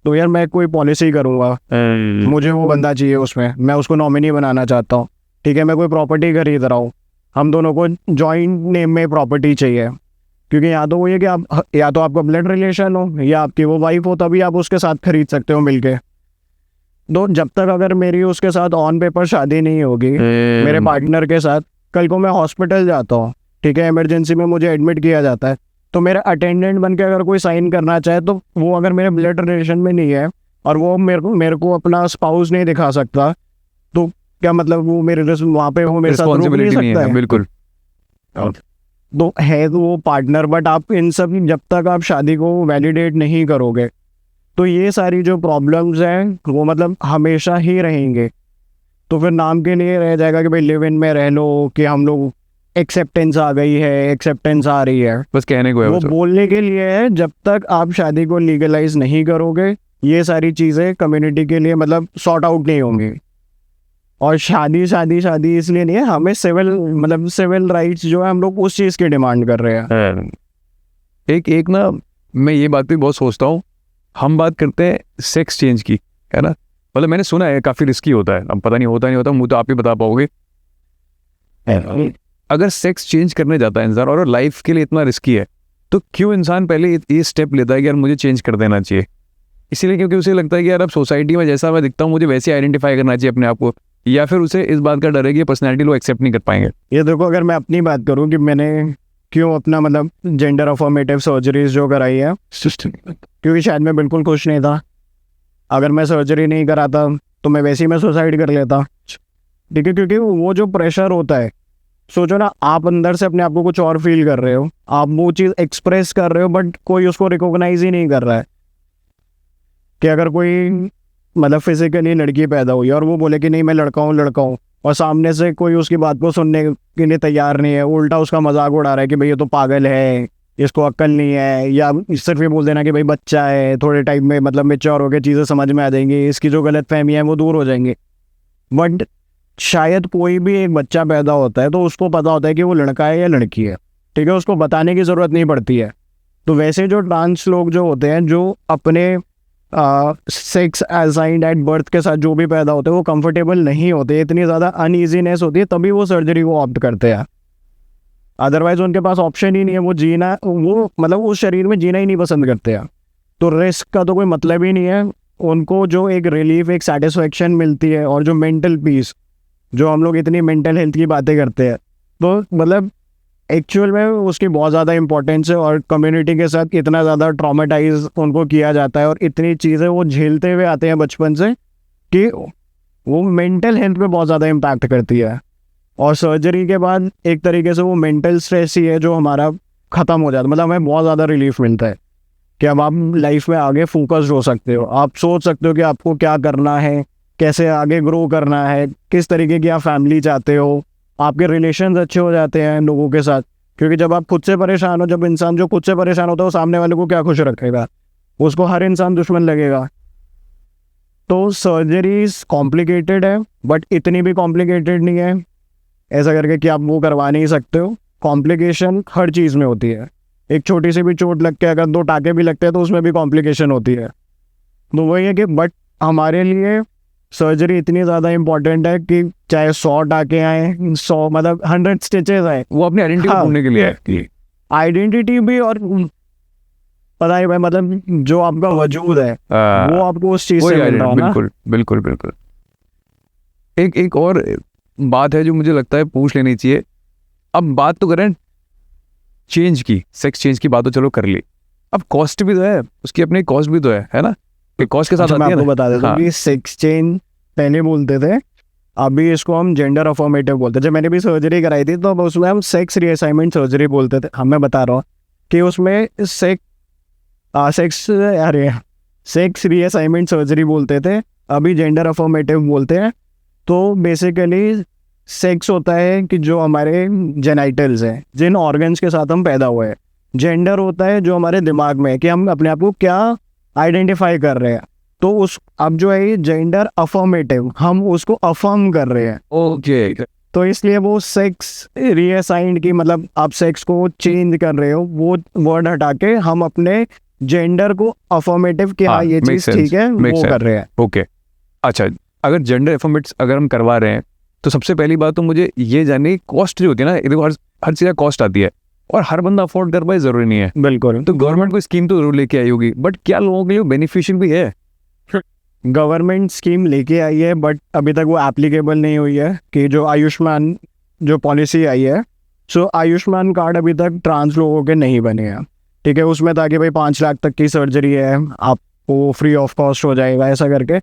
तो यार मैं कोई पॉलिसी करूँगा, मुझे वो बंदा चाहिए उसमें, मैं उसको नॉमिनी बनाना चाहता हूँ, ठीक है, मैं कोई प्रॉपर्टी खरीद रहा हूँ, हम दोनों को जॉइंट नेम में प्रॉपर्टी चाहिए, क्योंकि या तो वो ये कि आप या तो आपका ब्लड रिलेशन हो या आपकी वो वाइफ हो, तभी आप उसके साथ खरीद सकते हो मिलके। तो जब तक अगर मेरी उसके साथ ऑन पेपर शादी नहीं होगी मेरे पार्टनर के साथ, कल को मैं हॉस्पिटल जाता हूँ, ठीक है, इमरजेंसी में मुझे एडमिट किया जाता है, तो मेरा अटेंडेंट बन के अगर कोई साइन करना चाहे, तो वो अगर मेरे ब्लड रिलेशन में नहीं है और वो मेरे को अपना स्पाउस नहीं दिखा सकता, तो क्या मतलब वो मेरे वहाँ पे वो मेरे साथ रुक नहीं रिस्पॉन्सिबिलिटी नहीं सकता है। है। बिल्कुल। तो है तो वो पार्टनर, बट आप इन सब जब तक आप शादी को वैलिडेट नहीं करोगे, तो ये सारी जो प्रॉब्लम्स हैं वो मतलब हमेशा ही रहेंगे। तो फिर नाम के लिए रह जाएगा कि भाई लिव इन में रह लो, कि हम लोग एक्सेप्टेंस आ गई है, एक्सेप्टेंस आ रही है, बस कहने को है वो वो तो। बोलने के लिए है। जब तक आप शादी को लीगलाइज नहीं करोगे, ये सारी चीज़ें कम्युनिटी के लिए मतलब सॉर्ट आउट नहीं होंगी। और शादी शादी शादी इसलिए नहीं है, हमें सिविल राइट्स जो है हम लोग उस चीज़ की डिमांड कर रहे हैं। एक ना, मैं ये बात भी बहुत सोचता हूँ, हम बात करते हैं सेक्स चेंज की, है ना, मतलब मैंने सुना है काफ़ी रिस्की होता है, अब पता नहीं होता नहीं होता, मुझे तो आप ही बता पाओगे। अगर सेक्स चेंज करने जाता है इंसान और लाइफ के लिए इतना रिस्की है, तो क्यों इंसान पहले ये स्टेप लेता है कि यार मुझे चेंज कर देना चाहिए? इसीलिए क्योंकि उसे लगता है कि यार अब सोसाइटी में जैसा मैं दिखता हूँ मुझे वैसे आइडेंटिफाई करना चाहिए अपने आप को, या फिर उसे इस बात का डर है कि पर्सनैलिटी लोग एक्सेप्ट नहीं कर पाएंगे। ये देखो, अगर मैं अपनी बात करूं कि मैंने क्यों अपना मतलब जेंडर अफर्मेटिव सर्जरीज जो कराई है, क्योंकि शायद मैं बिल्कुल खुश नहीं था। अगर मैं सर्जरी नहीं कराता तो मैं वैसे ही मैं सुसाइड कर लेता, ठीक है, क्योंकि वो जो प्रेशर होता है, सोचो ना, आप अंदर से अपने आप को कुछ और फील कर रहे हो, आप वो चीज़ एक्सप्रेस कर रहे हो, बट कोई उसको रिकॉग्नाइज ही नहीं कर रहा है। कि अगर कोई मतलब फिजिकली लड़की पैदा हुई और वो बोले कि नहीं मैं लड़का हूँ, और सामने से कोई उसकी बात को सुनने के लिए तैयार नहीं है, उल्टा उसका मजाक उड़ा रहा है कि भाई ये तो पागल है, इसको अक्ल नहीं है, या सिर्फ ये बोल देना कि भाई बच्चा है, थोड़े टाइम में मतलब मेच्योर होकर चीज़ें समझ में आ जाएंगी, इसकी जो गलत फहमी है वो दूर हो जाएंगी। बट शायद कोई भी एक बच्चा पैदा होता है तो उसको पता होता है कि वो लड़का है या लड़की है, ठीक है, उसको बताने की ज़रूरत नहीं पड़ती है। तो वैसे जो ट्रांस लोग जो होते हैं, जो अपने सेक्स असाइंड एट बर्थ के साथ जो भी पैदा होते हैं, वो कंफर्टेबल नहीं होते, इतनी ज़्यादा अनईजीनेस होती है, तभी वो सर्जरी को ऑप्ट करते हैं। अदरवाइज उनके पास ऑप्शन ही नहीं है, वो मतलब उस शरीर में जीना ही नहीं पसंद करते हैं। तो रिस्क का तो कोई मतलब ही नहीं है। उनको जो एक रिलीफ, एक सेटिस्फेक्शन मिलती है, और जो मेंटल पीस, जो हम लोग इतनी मेंटल हेल्थ की बातें करते हैं, तो मतलब एक्चुअल में उसकी बहुत ज़्यादा इंपॉर्टेंस है। और कम्युनिटी के साथ इतना ज़्यादा ट्रॉमेटाइज उनको किया जाता है, और इतनी चीज़ें वो झेलते हुए आते हैं बचपन से, कि वो मेंटल हेल्थ पे बहुत ज़्यादा इम्पैक्ट करती है। और सर्जरी के बाद एक तरीके से वो मेंटल स्ट्रेस ही है जो हमारा ख़त्म हो जाता है। मतलब हमें बहुत ज़्यादा रिलीफ मिलता है कि अब आप लाइफ में आगे फोकस्ड हो सकते हो, आप सोच सकते हो कि आपको क्या करना है, कैसे आगे ग्रो करना है, किस तरीके की आप फैमिली चाहते हो, आपके रिलेशंस अच्छे हो जाते हैं लोगों के साथ। क्योंकि जब आप खुद से परेशान हो, जब इंसान जो खुद से परेशान होता है वो सामने वाले को क्या खुश रखेगा, उसको हर इंसान दुश्मन लगेगा। तो सर्जरीज कॉम्प्लिकेटेड है, बट इतनी भी कॉम्प्लिकेटेड नहीं है ऐसा करके कि आप वो करवा नहीं सकते हो। कॉम्प्लिकेशन हर चीज़ में होती है। एक छोटी सी भी चोट लग के अगर 2 टाँके भी लगते हैं तो उसमें भी कॉम्प्लिकेशन होती है। तो वही है कि बट हमारे लिए सर्जरी इतनी ज़्यादा इम्पोर्टेंट है कि चाहे 100 टाँके आए, 100 मतलब 100 स्टिचेस आए, वो अपनी आइडेंटिटी हाँ। ढूंढने के लिए है। आइडेंटिटी भी, और पता है भाई मतलब जो आपका वजूद है वो आपको उस चीज़ से मिल रहा है ना। बिल्कुल बिल्कुल बिल्कुल। एक और बात है जो मुझे लगता है पूछ लेनी चाहिए। अब बात तो करें चेंज की, सेक्स चेंज की बात तो चलो कर ली, अब कॉस्ट भी तो है, उसकी अपनी कॉस्ट भी तो है ना, कॉस्ट के साथ अच्छा, मैं आती है आपको ना। बता देता हूँ कि सेक्स चेंज पहले बोलते थे, अभी इसको हम जेंडर अफर्मेटिव बोलते हैं। जब मैंने भी सर्जरी कराई थी तो अब उसमें हम सेक्स रीअसाइनमेंट सर्जरी बोलते थे। मैं बता रहा हूँ कि उसमें सेक्स रीअसाइनमेंट सर्जरी बोलते थे, अभी जेंडर अफर्मेटिव बोलते हैं। तो बेसिकली सेक्स होता है कि जो हमारे जेनाइटल्स हैं, जिन ऑर्गन्स के साथ हम पैदा हुए हैं। जेंडर होता है जो हमारे दिमाग में है कि हम अपने आप को क्या आइडेंटिफाई कर रहे हैं। तो उस अब जो है ये जेंडर अफर्मेटिव, हम उसको अफर्म कर रहे हैं। ओके, तो इसलिए वो सेक्स रीअसाइंड की मतलब आप सेक्स को चेंज कर रहे हो, वो वर्ड हटा के हम अपने जेंडर को अफर्मेटिव कि हाँ ये makes चीज़ sense, ठीक है makes वो sense. कर रहे हैं। ओके अच्छा, अगर जेंडर एफर्मेट्स अगर हम करवा रहे हैं तो सबसे पहली बात तो मुझे ये जाननी, कॉस्ट जो होती है ना, देखो हर चीज़ का कॉस्ट आती है और हर बंदा अफोर्ड कर पाए ज़रूरी नहीं है। बिल्कुल, तो गवर्नमेंट कोई स्कीम तो जरूर लेके आई होगी, बट क्या लोगों के लिए बेनिफिशियल भी है? गवर्नमेंट स्कीम लेके आई है बट अभी तक वो एप्लीकेबल नहीं हुई है। कि जो आयुष्मान जो पॉलिसी आई है, सो आयुष्मान कार्ड अभी तक ट्रांस लोगों के नहीं बने हैं। ठीक है, उसमें था कि भाई 5 लाख तक की सर्जरी है, आपको फ्री ऑफ कॉस्ट हो जाएगा ऐसा करके।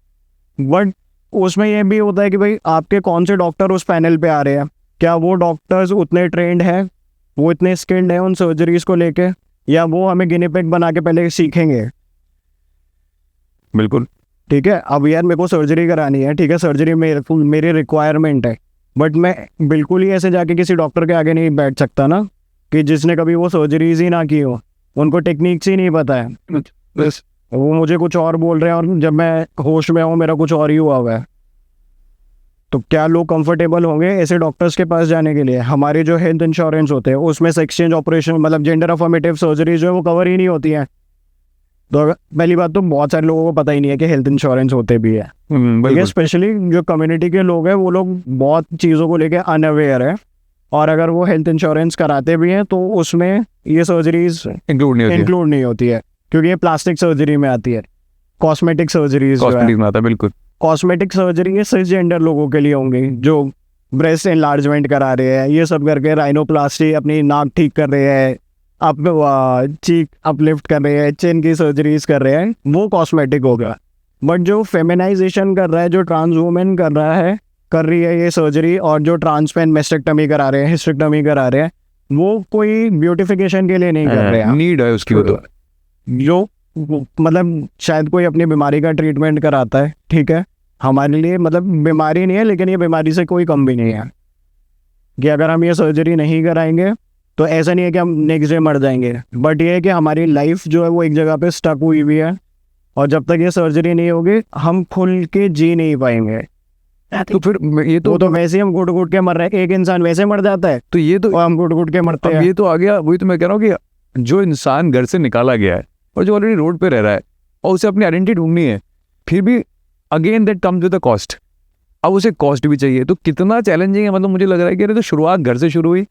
बट उसमें यह भी होता है कि भाई आपके कौन से डॉक्टर उस पैनल पे आ रहे हैं, क्या वो डॉक्टर्स उतने ट्रेंड हैं, वो इतने स्किल्ड हैं उन सर्जरीज को लेके, या वो हमें गिनी पिग बना के पहले सीखेंगे। बिल्कुल ठीक है, अब यार मेरे को सर्जरी करानी है, ठीक है, सर्जरी मेरी रिक्वायरमेंट है, बट मैं बिल्कुल ही ऐसे जाके किसी डॉक्टर के आगे नहीं बैठ सकता ना कि जिसने कभी वो सर्जरीज ही ना की हो, उनको टेक्निक्स ही नहीं पता है, बस वो मुझे कुछ और बोल रहे हैं और जब मैं होश में हूँ मेरा कुछ और ही हुआ हुआ है। तो क्या लोग कंफर्टेबल होंगे ऐसे डॉक्टर्स के पास जाने के लिए? हमारे जो हेल्थ इंश्योरेंस होते हैं उसमें सेक्स चेंज ऑपरेशन मतलब जेंडर अफर्मेटिव सर्जरी जो है वो कवर ही नहीं होती है। तो पहली बात तो बहुत सारे लोगों को पता ही नहीं है कि हेल्थ इंश्योरेंस होते भी है। ठीक है, बिल्कुल स्पेशली जो कम्युनिटी के लोग हैं वो लोग बहुत चीज़ों को लेके अनअवेयर है, और अगर वो हेल्थ इंश्योरेंस कराते भी हैं तो उसमें ये सर्जरीज इंक्लूड नहीं होती है, इंक्लूड नहीं होती है, क्योंकि ये प्लास्टिक सर्जरी में आती है। कॉस्मेटिक सर्जरीज जो है, कॉस्मेटिक में आता है। बिल्कुल कॉस्मेटिक सर्जरी ये सिसजेंडर लोगों के लिए होंगी जो ब्रेस्ट एनलार्जमेंट करा रहे हैं, ये सब करके राइनोप्लास्टी, अपनी नाक ठीक कर रहे हैं, चीक अपलिफ्ट कर रहे हैं, चिन की सर्जरीज कर रहे हैं, वो कॉस्मेटिक होगा। बट जो फेमिनाइजेशन कर रहा है, जो ट्रांस वुमेन कर रही है ये सर्जरी, और जो ट्रांसपेन मेस्टेक्टमी करा रहे हैं, हिस्टेक्टमी करा रहे हैं, वो कोई ब्यूटिफिकेशन के लिए नहीं कर रहे हैं। नीड है उसकी, वो तो जो मतलब शायद कोई अपनी बीमारी का ट्रीटमेंट कराता है, ठीक है, हमारे लिए मतलब बीमारी नहीं है लेकिन ये बीमारी से कोई कम भी नहीं है कि अगर हम ये सर्जरी नहीं कराएंगे तो ऐसा नहीं है कि हम नेक्स्ट डे मर जाएंगे, बट ये है कि हमारी लाइफ जो है वो एक जगह पे स्टक हुई हुई है, और जब तक ये सर्जरी नहीं होगी हम खुल के जी नहीं पाएंगे। तो फिर ये वो तो वैसे ही हम घुट घुट के मर रहे हैं, एक इंसान वैसे मर जाता है तो ये तो और हम घुट घुट के मरते अब हैं। ये तो आ गया, वही तो मैं कह रहा हूँ कि जो इंसान घर से निकाला गया है और जो ऑलरेडी रोड पे रह रहा है और उसे अपनी आइडेंटिटी ढूंढनी है, फिर भी again that comes with the cost. अब उसे कॉस्ट भी चाहिए, तो कितना चैलेंजिंग है। मतलब मुझे लग रहा है कि अरे तो शुरुआत घर से शुरू हुई,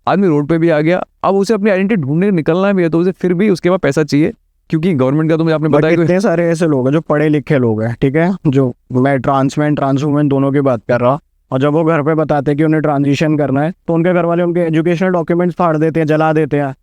आदमी रोड पे भी आ गया, अब उसे अपनी आइडेंटिटी ढूंढने निकलना भी है तो उसे फिर भी उसके बाद पैसा चाहिए, क्योंकि गवर्नमेंट का तो मुझे आपने बट बताया कि इतने सारे ऐसे लोग हैं जो पढ़े लिखे लोग हैं, ठीक है, जो मैं ट्रांसमैन ट्रांसवुमेन दोनों की बात कर रहा हूँ, और जब वो घर पे बताते हैं कि उन्हें ट्रांजिशन करना है तो उनके घर वाले उनके एजुकेशनल डॉक्यूमेंट्स फाड़ देते हैं, जला देते हैं।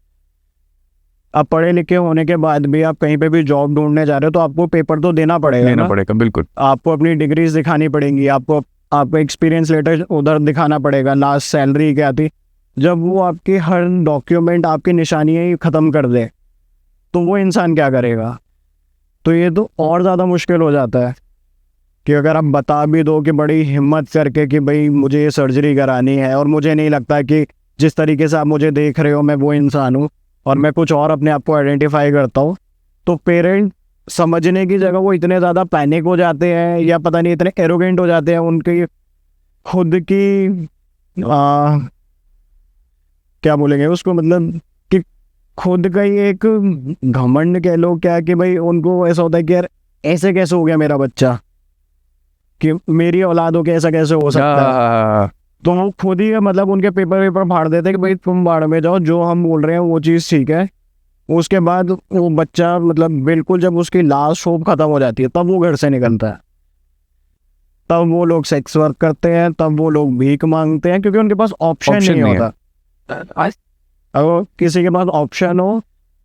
अब पढ़े लिखे होने के बाद भी आप कहीं पे भी जॉब ढूंढने जा रहे हो तो आपको पेपर तो देना पड़ेगा लेना ना? पड़ेगा। बिल्कुल, आपको अपनी डिग्रीज दिखानी पड़ेंगी, आपको एक्सपीरियंस लेटर उधर दिखाना पड़ेगा, लास्ट सैलरी क्या थी। जब वो आपकी हर डॉक्यूमेंट आपकी निशानियाँ ही ख़त्म कर दे तो वो इंसान क्या करेगा? तो ये तो और ज़्यादा मुश्किल हो जाता है कि अगर आप बता भी दो कि बड़ी हिम्मत करके कि भाई मुझे ये सर्जरी करानी है और मुझे नहीं लगता कि जिस तरीके से आप मुझे देख रहे हो मैं वो इंसान हूँ और मैं कुछ और अपने आप को आइडेंटिफाई करता हूँ, तो पेरेंट समझने की जगह वो इतने ज़्यादा पैनिक हो जाते हैं या पता नहीं इतने एरोगेंट हो जाते हैं, उनकी खुद की क्या बोलेंगे उसको, मतलब कि खुद का ही एक घमंड कह लो क्या, कि भाई उनको ऐसा होता है कि यार ऐसे कैसे हो गया मेरा बच्चा, कि मेरी औलाद हो के ऐसा कैसे हो सकता है। तो वो खुद ही मतलब उनके पेपर फाड़ देते हैं कि भाई तुम बाढ़ में जाओ, जो हम बोल रहे हैं वो चीज़ ठीक है। उसके बाद वो बच्चा मतलब बिल्कुल जब उसकी लास्ट होप खत्म हो जाती है तब वो घर से निकलता है, तब वो लोग सेक्स वर्क करते हैं, तब वो लोग भीख मांगते हैं, क्योंकि उनके पास ऑप्शन नहीं नहीं है। होता। अगर किसी के पास ऑप्शन हो,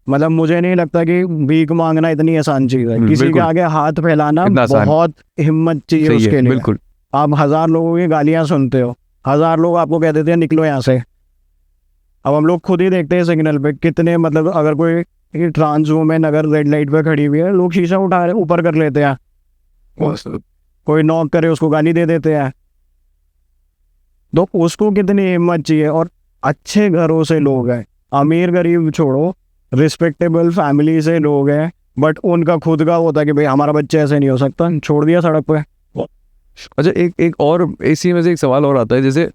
मतलब मुझे नहीं लगता कि भीख मांगना इतनी आसान चीज़ है। किसी के बिल्कुल। आगे हाथ फैलाना इतना आसान। बहुत हिम्मत चाहिए सही उसके है, लिए। बिल्कुल। आप 1000 लोगों की गालियां सुनते हो, 1000 लोग आपको कह देते हैं निकलो यहाँ से। अब हम लोग खुद ही देखते हैं सिग्नल पे कितने, मतलब अगर कोई ट्रांस वूमेन अगर रेड लाइट पे खड़ी हुई है, लोग शीशा उठा रहे ऊपर कर लेते हैं, कोई नॉक करे उसको गाली दे देते हैं। तो उसको कितनी हिम्मत चाहिए। और अच्छे घरों से लोग हैं, अमीर गरीब छोड़ो, रिस्पेक्टेबल फैमिली से लोग हैं, बट उनका खुद का होता है कि भाई हमारा बच्चा ऐसे नहीं हो सकता, छोड़ दिया सड़क पे। अच्छा, एक और इसी में से एक सवाल और आता है। जैसे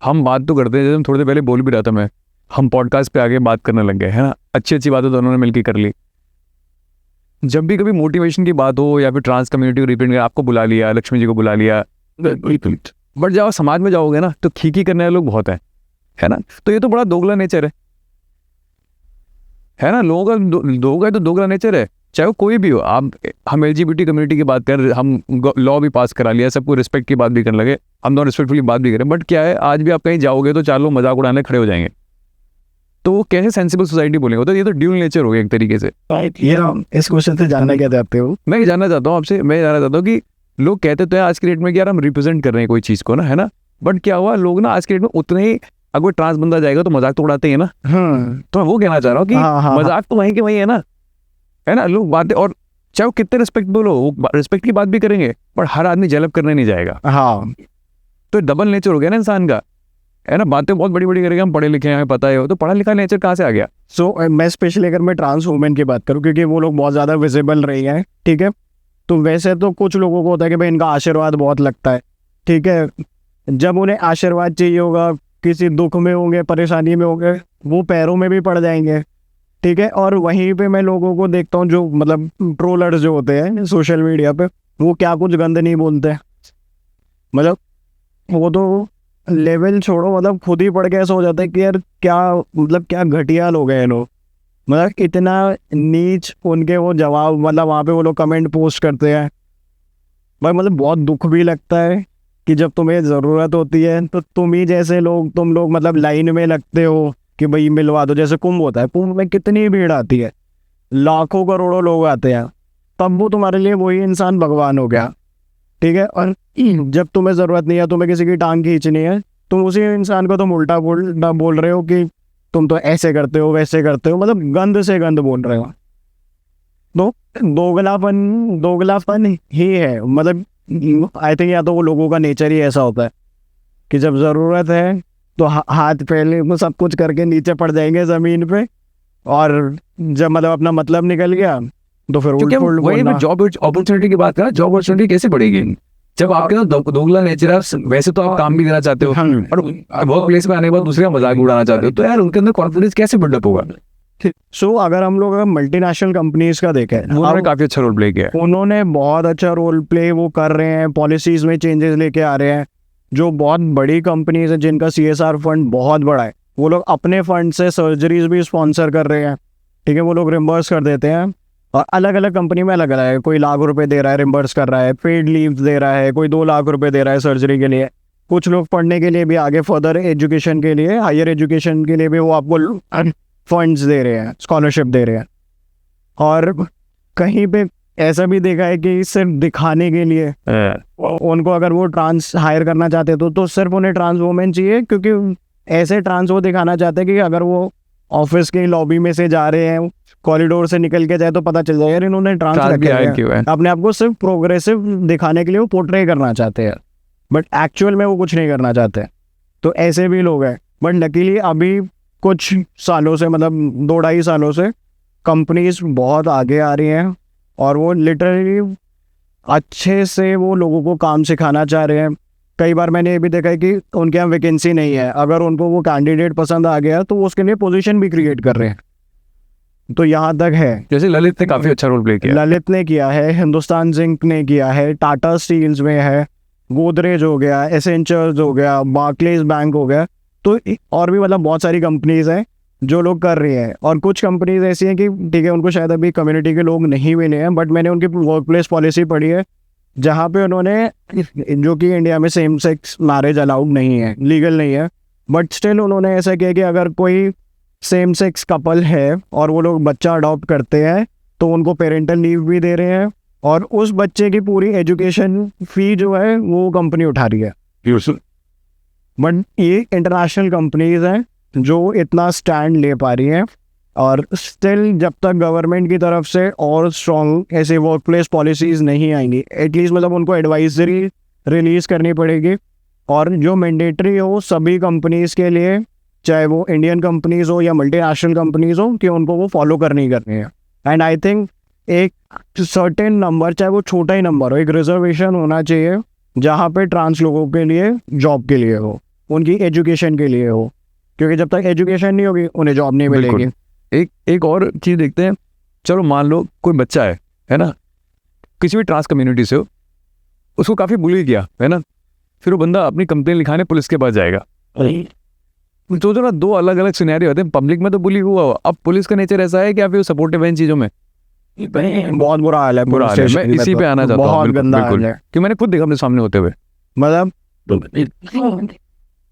हम बात तो करते हैं, जैसे हम थोड़ी देर पहले बोल भी रहा था मैं, हम पॉडकास्ट पे आगे बात करने लग गए, है ना। अच्छी अच्छी बातें तो उन्होंने मिलकर कर ली। जब भी कभी मोटिवेशन की बात हो या फिर ट्रांस कम्युनिटी को रिप्रेजेंट, आपको बुला लिया, लक्ष्मी जी को बुला लिया, बट जब आप समाज में जाओगे ना तो खीखी करने वाले लोग बहुत हैं, है ना। तो ये तो बड़ा दोगला नेचर है ना। लोगों का तो दोगला नेचर है, चाहे वो कोई भी हो। आप, हम LGBT कम्युनिटी की बात कर, हम लॉ भी पास करा लिया, सबको रिस्पेक्ट की बात भी करने लगे, हम दोनों रिस्पेक्टफुली बात भी करें, बट क्या है, आज भी आप कहीं जाओगे तो 4 लोग मजाक उड़ाने खड़े हो जाएंगे। तो वो कैसे सेंसिबल सोसाइटी बोलेंगे, तो ये तो ड्यूल नेचर हो गया एक तरीके से। ये इस क्वेश्चन से जानना क्या चाहते हो? मैं जानना चाहता हूँ आपसे, मैं जानना चाहता हूँ कि लोग कहते तो है आज के डेट में कि यार हम रिप्रेजेंट कर रहे हैं कोई चीज़ को ना, है ना, बट क्या हुआ, लोग ना आज के डेट में उतने ही, अगर कोई ट्रांस बंदा जाएगा तो मजाक तो उड़ाते ही है ना। तो मैं वो कहना चाह रहा हूँ कि मजाक तो वहीं के वहीं है ना, लोग बातें, और चाहे वो कितने रिस्पेक्टेबल हो, वो रिस्पेक्ट की बात भी करेंगे, पर हर आदमी जलब करने नहीं जाएगा। हाँ, तो डबल नेचर हो गया ना इंसान का, है ना। बातें बहुत बड़ी बड़ी करेंगे, हम पढ़े लिखे हैं, हमें पता है, तो पढ़ा लिखा नेचर कहाँ से आ गया। मैं स्पेशली अगर मैं ट्रांस वुमेन की बात करूँ, क्योंकि वो लोग बहुत ज़्यादा विजिबल रही हैं, ठीक है। तो वैसे तो कुछ लोगों को होता है कि भाई इनका आशीर्वाद बहुत लगता है, ठीक है। जब उन्हें आशीर्वाद चाहिए होगा, किसी दुख में होंगे, परेशानी में होंगे, वो पैरों में भी पड़ जाएंगे, ठीक है। और वहीं पे मैं लोगों को देखता हूँ जो मतलब ट्रोलर्स जो होते हैं सोशल मीडिया पे, वो क्या कुछ गंद नहीं बोलते, मतलब वो तो लेवल छोड़ो, मतलब खुद ही पढ़ के ऐसा हो जाता है कि यार क्या, मतलब क्या घटिया लोग हैं लोग, मतलब इतना नीच उनके वो जवाब, मतलब वहाँ पे वो लोग कमेंट पोस्ट करते हैं भाई। मतलब बहुत दुख भी लगता है कि जब तुम्हें ज़रूरत होती है तो तुम ही जैसे लोग, तुम लोग मतलब लाइन में लगते हो कि भाई मिलवा दो। जैसे कुंभ होता है, कुंभ में कितनी भीड़ आती है, लाखों करोड़ों लोग आते हैं, तब वो तुम्हारे लिए वही इंसान भगवान हो गया, ठीक है। और जब तुम्हें ज़रूरत नहीं है, तुम्हें किसी की टांग खींचनी है, तुम उसी इंसान को तुम उल्टा बोल रहे हो कि तुम तो ऐसे करते हो वैसे करते हो, मतलब गंद से गंद बोल रहे हो। तो दोगलापन ही है, मतलब आई थिंक या तो वो लोगों का नेचर ही ऐसा होता है कि जब ज़रूरत है तो हाथ फैले वो सब कुछ करके नीचे पड़ जाएंगे ज़मीन पे, और जब मतलब अपना मतलब निकल गया तो फिर क्योंकि उल्ट वही मैं बोलना। जॉब अपॉर्चुनिटी की बात कर, जॉब अपॉर्चुनिटी कैसे बढ़ेगी जब आपके पास दोगला नेचर है। वैसे तो आप काम भी करना चाहते हो, और वर्क प्लेस में आने के बाद दूसरे का मजाक उड़ाना चाहते हो, तो यार उनके अंदर कॉन्फिडेंस कैसे बिल्डअप होगा। सो अगर हम लोग मल्टीनेशनल कंपनीज का देखें, उन्होंने काफी अच्छा रोल प्ले किया है। उन्होंने बहुत अच्छा रोल प्ले वो कर रहे हैं, पॉलिसीज में चेंजेस लेके आ रहे हैं। जो बहुत बड़ी कंपनीज है जिनका CSR फंड बहुत बड़ा है, वो लोग अपने फंड से सर्जरीज भी स्पॉन्सर कर रहे हैं, ठीक है। वो लोग रिम्बर्स कर देते हैं, और अलग अलग कंपनी में अलग अलग है। कोई ₹1,00,000 दे रहा है, रिम्बर्स कर रहा है, पेड लीव दे रहा है, कोई ₹2,00,000 दे रहा है सर्जरी के लिए। कुछ लोग पढ़ने के लिए भी, आगे फर्दर एजुकेशन के लिए, हायर एजुकेशन के लिए भी वो आपको फंड्स दे रहे हैं, स्कॉलरशिप दे रहे हैं। और कहीं पे ऐसा भी देखा है कि सिर्फ दिखाने के लिए उनको, अगर वो ट्रांस हायर करना चाहते तो सिर्फ उन्हें ट्रांस वुमेन चाहिए, क्योंकि ऐसे ट्रांस वो दिखाना चाहते हैं कि अगर वो ऑफिस के लॉबी में से जा रहे हैं, कॉरिडोर से निकल के जाए तो पता चल जाए यार इन्होंने ट्रांस रखा है। अपने आप को सिर्फ प्रोग्रेसिव दिखाने के लिए वो पोर्ट्रे करना चाहते हैं, बट एक्चुअल में वो कुछ नहीं करना चाहते। तो ऐसे भी लोग हैं, बट लकीली अभी कुछ सालों से, मतलब 2-2.5 सालों से कंपनीज बहुत आगे आ रही हैं, और वो लिटरली अच्छे से वो लोगों को काम सिखाना चाह रहे हैं। कई बार मैंने ये भी देखा है कि उनके यहाँ वैकेंसी नहीं है, अगर उनको वो कैंडिडेट पसंद आ गया तो वो उसके लिए पोजीशन भी क्रिएट कर रहे हैं। तो यहाँ तक है। जैसे ललित ने काफी अच्छा रोल प्ले किया। ललित ने किया है, हिंदुस्तान जिंक ने किया है, टाटा स्टील्स में है, गोदरेज हो गया, एसेंचर्स हो गया, बार्कलेज बैंक हो गया, तो और भी मतलब बहुत सारी कंपनीज हैं जो लोग कर रही हैं। और कुछ कंपनीज ऐसी हैं कि ठीक है उनको शायद अभी कम्युनिटी के लोग नहीं मिले हैं, बट मैंने उनकी वर्क प्लेस पॉलिसी पढ़ी है जहाँ पे उन्होंने, जो कि इंडिया में सेम सेक्स मैरिज अलाउड नहीं है, लीगल नहीं है, बट स्टिल उन्होंने ऐसा किया कि अगर कोई सेम सेक्स कपल है और वो लोग बच्चा अडॉप्ट करते हैं तो उनको पेरेंटल लीव भी दे रहे हैं, और उस बच्चे की पूरी एजुकेशन फी जो है वो कंपनी उठा रही है। बट ये इंटरनेशनल कंपनीज हैं जो इतना स्टैंड ले पा रही हैं, और स्टिल जब तक गवर्नमेंट की तरफ से और स्ट्रॉन्ग ऐसे वर्क प्लेस पॉलिसीज़ नहीं आएंगी, एटलीस्ट मतलब उनको एडवाइजरी रिलीज़ करनी पड़ेगी, और जो मैंडेटरी हो सभी कंपनीज़ के लिए, चाहे वो इंडियन कंपनीज़ हो या मल्टीनेशनल कंपनीज़ हो, कि उनको वो फॉलो करनी है। एंड आई थिंक एक सर्टेन नंबर, चाहे वो छोटा ही नंबर हो, एक रिजर्वेशन होना चाहिए जहाँ पे ट्रांस लोगों के लिए जॉब के लिए हो, उनकी एजुकेशन के लिए हो, क्योंकि जब तक एजुकेशन नहीं होगी उन्हें जॉब नहीं मिलेगी। एक और चीज़ देखते हैं, चलो मान लो कोई बच्चा है ना, किसी भी ट्रांस कम्युनिटी से हो, उसको काफ़ी बुली किया है ना, फिर वो बंदा अपनी कंप्लेन लिखाने पुलिस के पास जाएगा। तो जो ना दो अलग अलग सिनेरियो होते हैं, पब्लिक में तो बुली हुआ, अब पुलिस का नेचर ऐसा है कि आप सपोर्टिव है इन चीज़ों में। बहुत बुरा हाल है, बुरा हाल है। मैं इसी पे आना चाहता हूँ, बहुत गंदा हाल है कि मैंने खुद देखा अपने सामने होते हुए।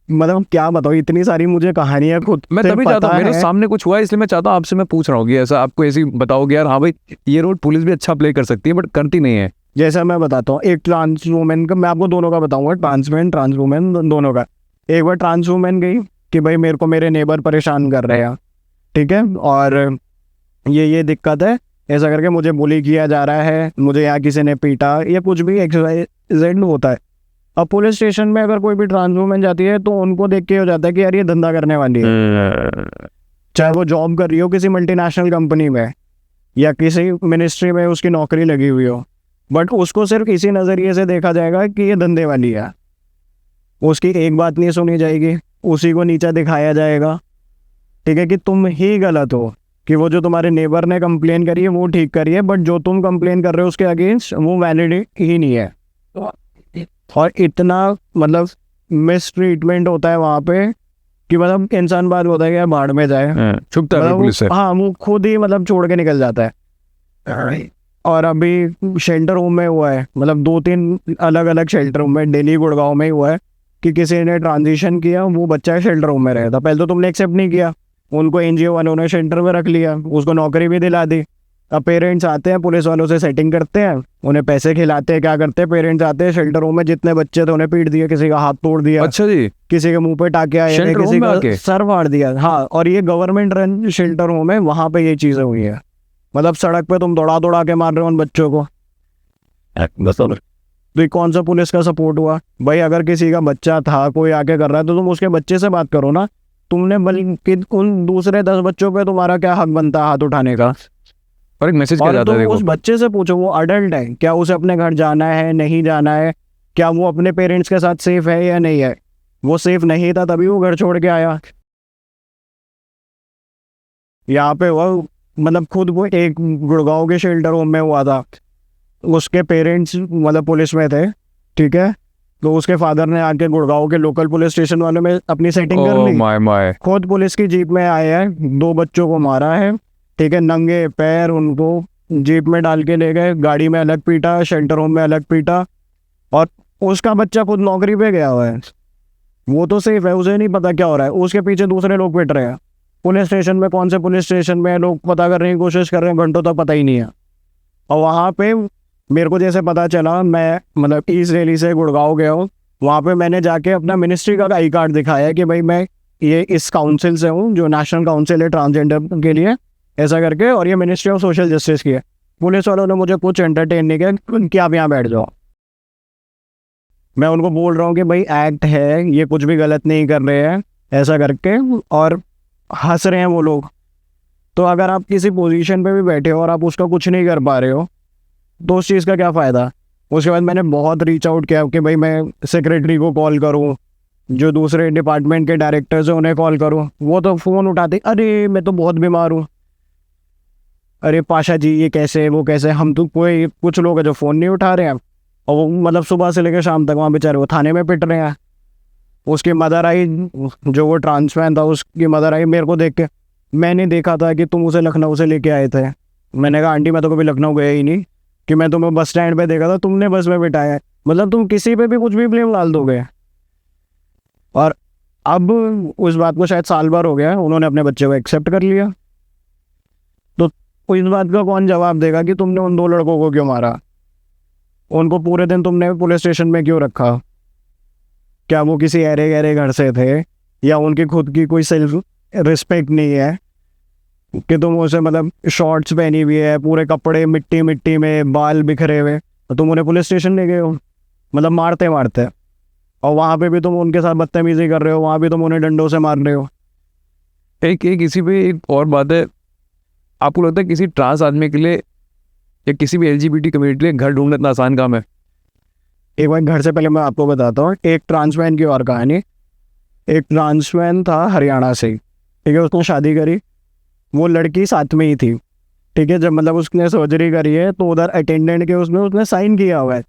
मतलब क्या बताओ, इतनी सारी मुझे कहानियां खुद मैं तभी चाहता हूँ, मेरे सामने कुछ हुआ इसलिए मैं चाहता हूँ आपसे, मैं पूछ रहा हूँ कि ऐसा आपको ऐसी बताओगे यार, हाँ भाई ये रोल पुलिस भी अच्छा प्ले कर सकती है बट करती नहीं है। जैसा मैं बताता हूँ, एक ट्रांस वुमेन का, मैं आपको दोनों का बताऊंगा, ट्रांस वुमेन दोनों का। एक बार ट्रांस वुमेन गई कि भाई मेरे को मेरे नेबर परेशान कर रहे हैं, ठीक है, और ये दिक्कत है, ऐसा करके मुझे बुली किया जा रहा है, मुझे यहाँ किसी ने पीटा या कुछ भी एक्सरसाइज होता है। अब पुलिस स्टेशन में अगर कोई भी ट्रांस वुमेन जाती है तो उनको देख के हो जाता है कि यार ये धंधा करने वाली है, चाहे वो जॉब कर रही हो किसी मल्टीनेशनल कंपनी में या किसी मिनिस्ट्री में उसकी नौकरी लगी हुई हो, बट उसको सिर्फ इसी नज़रिए से देखा जाएगा कि ये धंधे वाली है। उसकी एक बात नहीं सुनी जाएगी, उसी को नीचा दिखाया जाएगा, ठीक है, कि तुम ही गलत हो, कि वो जो तुम्हारे नेबर ने कंप्लेन करी है वो ठीक करी है, बट जो तुम कंप्लेन कर रहे हो उसके अगेंस्ट वो वैलिड ही नहीं है। और इतना मतलब मिस ट्रीटमेंट होता है वहाँ पे कि मतलब इंसान बात होता है कि भाड़ में जाए, छुपता है पुलिस से। हाँ, वो खुद ही मतलब छोड़ के निकल जाता है। और अभी शेल्टर होम में हुआ है, मतलब 2-3 अलग अलग शेल्टर होम में, दिल्ली गुड़गांव में हुआ है कि किसी ने ट्रांजिशन किया, वो बच्चा शेल्टर होम में रहा था, पहले तो तुमने एक्सेप्ट नहीं किया, उनको एनजीओ वालों ने शेल्टर में रख लिया, उसको नौकरी भी दिला दी। अब पेरेंट्स आते हैं, पुलिस वालों से सेटिंग करते हैं, उन्हें पैसे खिलाते हैं, क्या करते हैं, पेरेंट्स आते हैं शेल्टर होम में, जितने बच्चे थे उन्हें पीट दिया, किसी का हाथ तोड़ दिया, अच्छा जी, किसी के मुंह पे टाके आए, किसी का सर फाड़ दिया। हाँ, और ये गवर्नमेंट रन शेल्टर होम है, वहाँ पे ये चीज़ें हुई है। मतलब सड़क पे तुम दौड़ा के मार रहे हो उन बच्चों को, तो ये कौन सा पुलिस का सपोर्ट हुआ भाई? अगर किसी का बच्चा था, कोई आके कर रहा है, तो तुम उसके बच्चे से बात करो ना। तुमने बल्कि उन दूसरे 10 बच्चों पे तुम्हारा क्या हक बनता है हाथ उठाने का? और एक मैसेज क्या जाता है, उस बच्चे से पूछो, वो अडल्ट है, क्या उसे अपने घर जाना है, नहीं जाना है, क्या वो अपने पेरेंट्स के साथ सेफ है या नहीं है? वो सेफ नहीं था तभी वो घर छोड़ के आया। यहाँ पे हुआ, मतलब खुद वो एक गुड़गांव के शेल्टर होम में हुआ था, उसके पेरेंट्स मतलब पुलिस में थे, ठीक है, तो उसके फादर ने आके गुड़गांव के लोकल पुलिस स्टेशन वालों में अपनी सेटिंग कर ली, खुद पुलिस की जीप में आए हैं, 2 बच्चों को मारा है, ठीक है, नंगे पैर उनको जीप में डाल के ले गए, गाड़ी में अलग पीटा, शेल्टर होम में अलग पीटा, और उसका बच्चा खुद नौकरी पे गया हुआ है, वो तो सेफ है, उसे नहीं पता क्या हो रहा है, उसके पीछे दूसरे लोग पिट रहे हैं। पुलिस स्टेशन में, कौन से पुलिस स्टेशन में लोग पता करने की कोशिश कर रहे हैं, घंटों तक पता ही नहीं है। और वहाँ पे मेरे को जैसे पता चला, मैं मतलब ईस्ट दिल्ली से गुड़गांव गया हूँ, वहाँ पे मैंने जाके अपना मिनिस्ट्री का आई कार्ड दिखाया कि भाई मैं ये इस काउंसिल से हूँ, जो नेशनल काउंसिल है ट्रांसजेंडर के लिए, ऐसा करके, और ये मिनिस्ट्री ऑफ सोशल जस्टिस की है। पुलिस वालों ने मुझे कुछ एंटरटेन नहीं किया कि आप यहाँ बैठ जाओ। मैं उनको बोल रहा हूँ कि भाई एक्ट है, ये कुछ भी गलत नहीं कर रहे हैं, ऐसा करके, और हंस रहे हैं वो लोग। तो अगर आप किसी पोजीशन पे भी बैठे हो और आप उसका कुछ नहीं कर पा रहे हो, तो उस चीज़ का क्या फ़ायदा। उसके बाद मैंने बहुत रीच आउट किया कि भाई मैं सेक्रेटरी को कॉल करूँ, जो दूसरे डिपार्टमेंट के डायरेक्टर्स हैं उन्हें कॉल करूँ, वो तो फ़ोन उठाते, अरे मैं तो बहुत बीमार हूँ, अरे पाशा जी ये कैसे वो कैसे। हम तो कोई कुछ लोग हैं जो फ़ोन नहीं उठा रहे हैं, और वो मतलब सुबह से लेकर शाम तक वहाँ बेचारे वो थाने में पिट रहे हैं। उसकी मदर आई, जो वो ट्रांसमैन था, उसकी मदर आई मेरे को देख के, मैंने देखा था कि तुम उसे लखनऊ से लेके आए थे। मैंने कहा आंटी मैं तो कभी लखनऊ गया ही नहीं, कि मैं तुम्हें बस स्टैंड पे देखा था, तुमने बस में बिठाया है। मतलब तुम किसी पे भी कुछ भी ब्लेम डाल दोगे। और अब उस बात को शायद साल भर हो गया है, उन्होंने अपने बच्चे को एक्सेप्ट कर लिया। तो इस बात का कौन जवाब देगा कि तुमने उन 2 लड़कों को क्यों मारा, उनको पूरे दिन तुमने पुलिस स्टेशन में क्यों रखा। क्या वो किसी अरे गहरे घर से थे, या उनकी खुद की कोई सेल्फ रिस्पेक्ट नहीं है कि तुम उसे मतलब शॉर्ट्स पहनी हुई है, पूरे कपड़े मिट्टी मिट्टी में, बाल बिखरे हुए, तो तुम उन्हें पुलिस स्टेशन ले गए हो, मतलब मारते मारते। और वहाँ पे भी तुम उनके साथ बदतमीजी कर रहे हो, वहाँ भी तुम उन्हें डंडों से मार रहे हो। एक एक इसी पे एक और बात है, आपको लगता है किसी ट्रांस आदमी के लिए या किसी भी LGBT कम्युनिटी के लिए घर ढूंढना इतना आसान काम है? एक बार घर से पहले मैं आपको बताता हूँ एक ट्रांसमैन की और कहानी। एक ट्रांसमैन था हरियाणा से, ठीक है, उसने शादी करी, वो लड़की साथ में ही थी, ठीक है। जब मतलब उसने सर्जरी करी है तो उधर अटेंडेंट के उसमें उसने साइन किया हुआ है,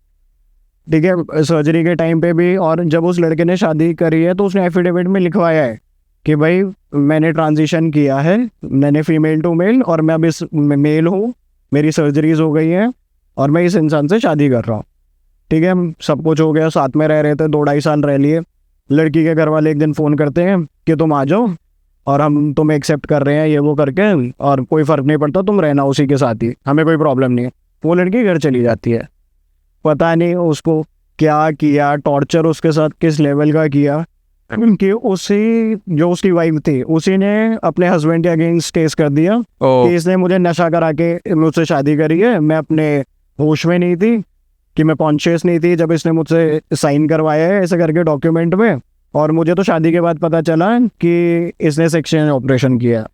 ठीक है, सर्जरी के टाइम पे भी। और जब उस लड़के ने शादी करी है तो उसने एफिडेविट में लिखवाया है कि भाई मैंने ट्रांजिशन किया है, मैंने फीमेल टू मेल, और मैं अब इस मेल हूँ, मेरी सर्जरीज हो गई हैं, और मैं इस इंसान से शादी कर रहा हूँ, ठीक है। सब कुछ हो गया, साथ में रह रहे थे, 2-2.5 साल रह लिए। लड़की के घर वाले एक दिन फ़ोन करते हैं कि तुम आ जाओ और हम तुम्हें एक्सेप्ट कर रहे हैं, ये वो करके, और कोई फ़र्क नहीं पड़ता, तुम रहना उसी के साथ ही, हमें कोई प्रॉब्लम नहीं है। वो लड़की घर चली जाती है। पता नहीं उसको क्या किया, टॉर्चर उसके साथ किस लेवल का किया, कि उसी जो उसकी वाइफ थी उसी ने अपने हस्बैंड के अगेंस्ट केस कर दिया कि इसने मुझे नशा करा के मुझसे शादी करी है, मैं अपने होश में नहीं थी, कि मैं कॉन्शियस नहीं थी जब इसने मुझसे साइन करवाया है ऐसे करके डॉक्यूमेंट में, और मुझे तो शादी के बाद पता चला कि इसने सेक्शन ऑपरेशन किया।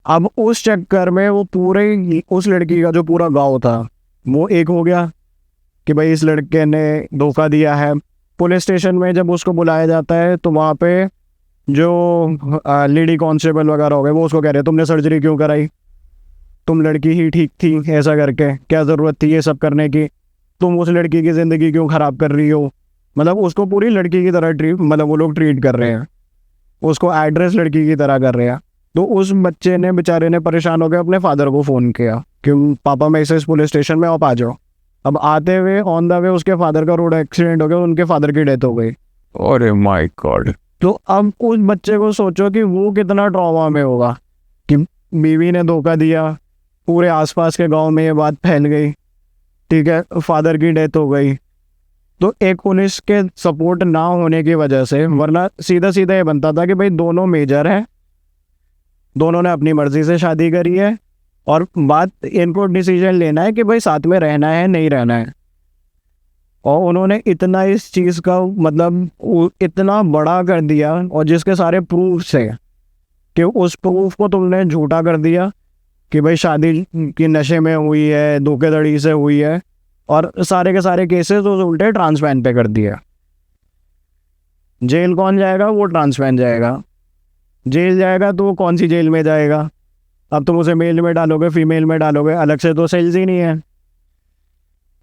अब उस चक्कर में वो पूरे उस लड़की का जो पूरा गांव था वो एक हो गया कि भाई इस लड़के ने धोखा दिया है। पुलिस स्टेशन में जब उसको बुलाया जाता है तो वहाँ पे जो लेडी कांस्टेबल वगैरह हो गए वो उसको कह रहे हैं तुमने सर्जरी क्यों कराई, तुम लड़की ही ठीक थी, ऐसा करके क्या ज़रूरत थी ये सब करने की, तुम उस लड़की की ज़िंदगी क्यों ख़राब कर रही हो। मतलब उसको पूरी लड़की की तरह मतलब वो लोग ट्रीट कर रहे हैं, उसको एड्रेस लड़की की तरह कर रहे हैं। तो उस बच्चे ने बेचारे ने परेशान हो गया, अपने फादर को फ़ोन किया कि पापा मैं इस पुलिस स्टेशन में आप आ जाओ। अब आते हुए ऑन द वे उसके फादर का रोड एक्सीडेंट हो गया, उनके फादर की डेथ हो गई। अरे माय गॉड। तो अब उस बच्चे को सोचो कि वो कितना ट्रॉमा में होगा कि बीवी ने धोखा दिया, पूरे आसपास के गांव में ये बात फैल गई, ठीक है, फादर की डेथ हो गई। तो एक पुलिस के सपोर्ट ना होने की वजह से, वरना सीधा सीधा ये बनता था कि भाई दोनों मेजर हैं, दोनों ने अपनी मर्जी से शादी करी है, और बात इनको डिसीजन लेना है कि भाई साथ में रहना है नहीं रहना है। और उन्होंने इतना इस चीज़ का मतलब इतना बड़ा कर दिया, और जिसके सारे प्रूफ्स है कि उस प्रूफ को तुमने झूठा कर दिया कि भाई शादी की नशे में हुई है, धोखेधड़ी से हुई है, और सारे के सारे केसेस उस उल्टे ट्रांसमैन पे कर दिया। जेल कौन जाएगा? वो ट्रांसमैन जाएगा। जेल जाएगा तो वो कौन सी जेल में जाएगा? अब तुम उसे मेल में डालोगे, फीमेल में डालोगे, अलग से तो सेल्स ही नहीं है।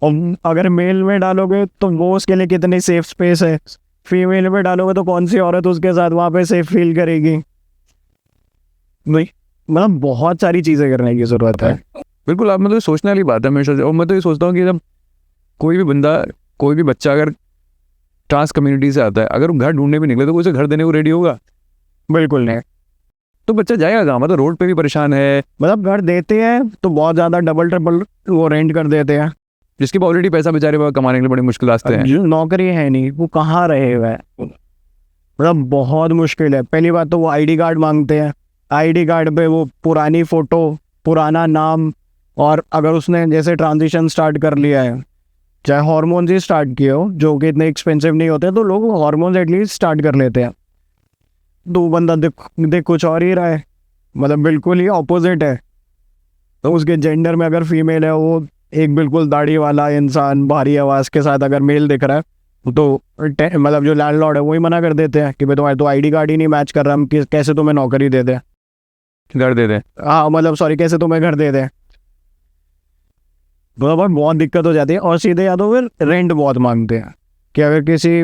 और अगर मेल में डालोगे तो वो उसके लिए कितनी सेफ स्पेस है, फीमेल में डालोगे तो कौन सी औरत उसके साथ वहाँ पे सेफ फील करेगी। नहीं, मतलब बहुत सारी चीज़ें करने की ज़रूरत है। बिल्कुल, आप मतलब सोचने वाली बात है हमेशा से। और मैं तो ये सोचता हूँ कि जब कोई भी बंदा, कोई भी बच्चा अगर ट्रांस कम्युनिटी से आता है, अगर वो घर ढूंढने भी निकले तो उसे घर देने को रेडी होगा? बिल्कुल नहीं। तो बच्चा जाएगा कहाँ? मतलब रोड पे भी परेशान है, मतलब घर देते हैं तो बहुत ज़्यादा डबल ट्रिपल वो रेंट कर देते हैं, जिसके पास ऑलरेडी पैसा बेचारे वो कमाने के लिए बड़ी मुश्किल रास्ते हैं। जो नौकरी है नहीं वो कहाँ रहे हुए हैं, मतलब बहुत मुश्किल है। पहली बात तो वो आईडी कार्ड मांगते हैं, आईडी कार्ड पे वो पुरानी फ़ोटो, पुराना नाम, और अगर उसने जैसे ट्रांजिशन स्टार्ट कर लिया है, चाहे हार्मोन्स ही स्टार्ट किए हो जो कि इतने एक्सपेंसिव नहीं होते, तो लोग हार्मोन्स एटलीस्ट स्टार्ट कर लेते हैं। तो बंदा देख कुछ और ही रहा है, मतलब बिल्कुल ही ऑपोजिट है। तो उसके जेंडर में अगर फीमेल है, वो एक बिल्कुल दाढ़ी वाला इंसान भारी आवाज़ के साथ अगर मेल दिख रहा है, तो मतलब जो लैंडलॉर्ड है वही मना कर देते हैं कि भाई तुम्हारे तो आईडी कार्ड ही नहीं मैच कर रहा, हम कैसे तुम्हें नौकरी दे दें। घर दे दें। हाँ मतलब सॉरी, कैसे तुम्हें घर दे दें। बहुत दिक्कत हो जाती है। और सीधे या तो फिर रेंट बहुत मांगते हैं कि अगर किसी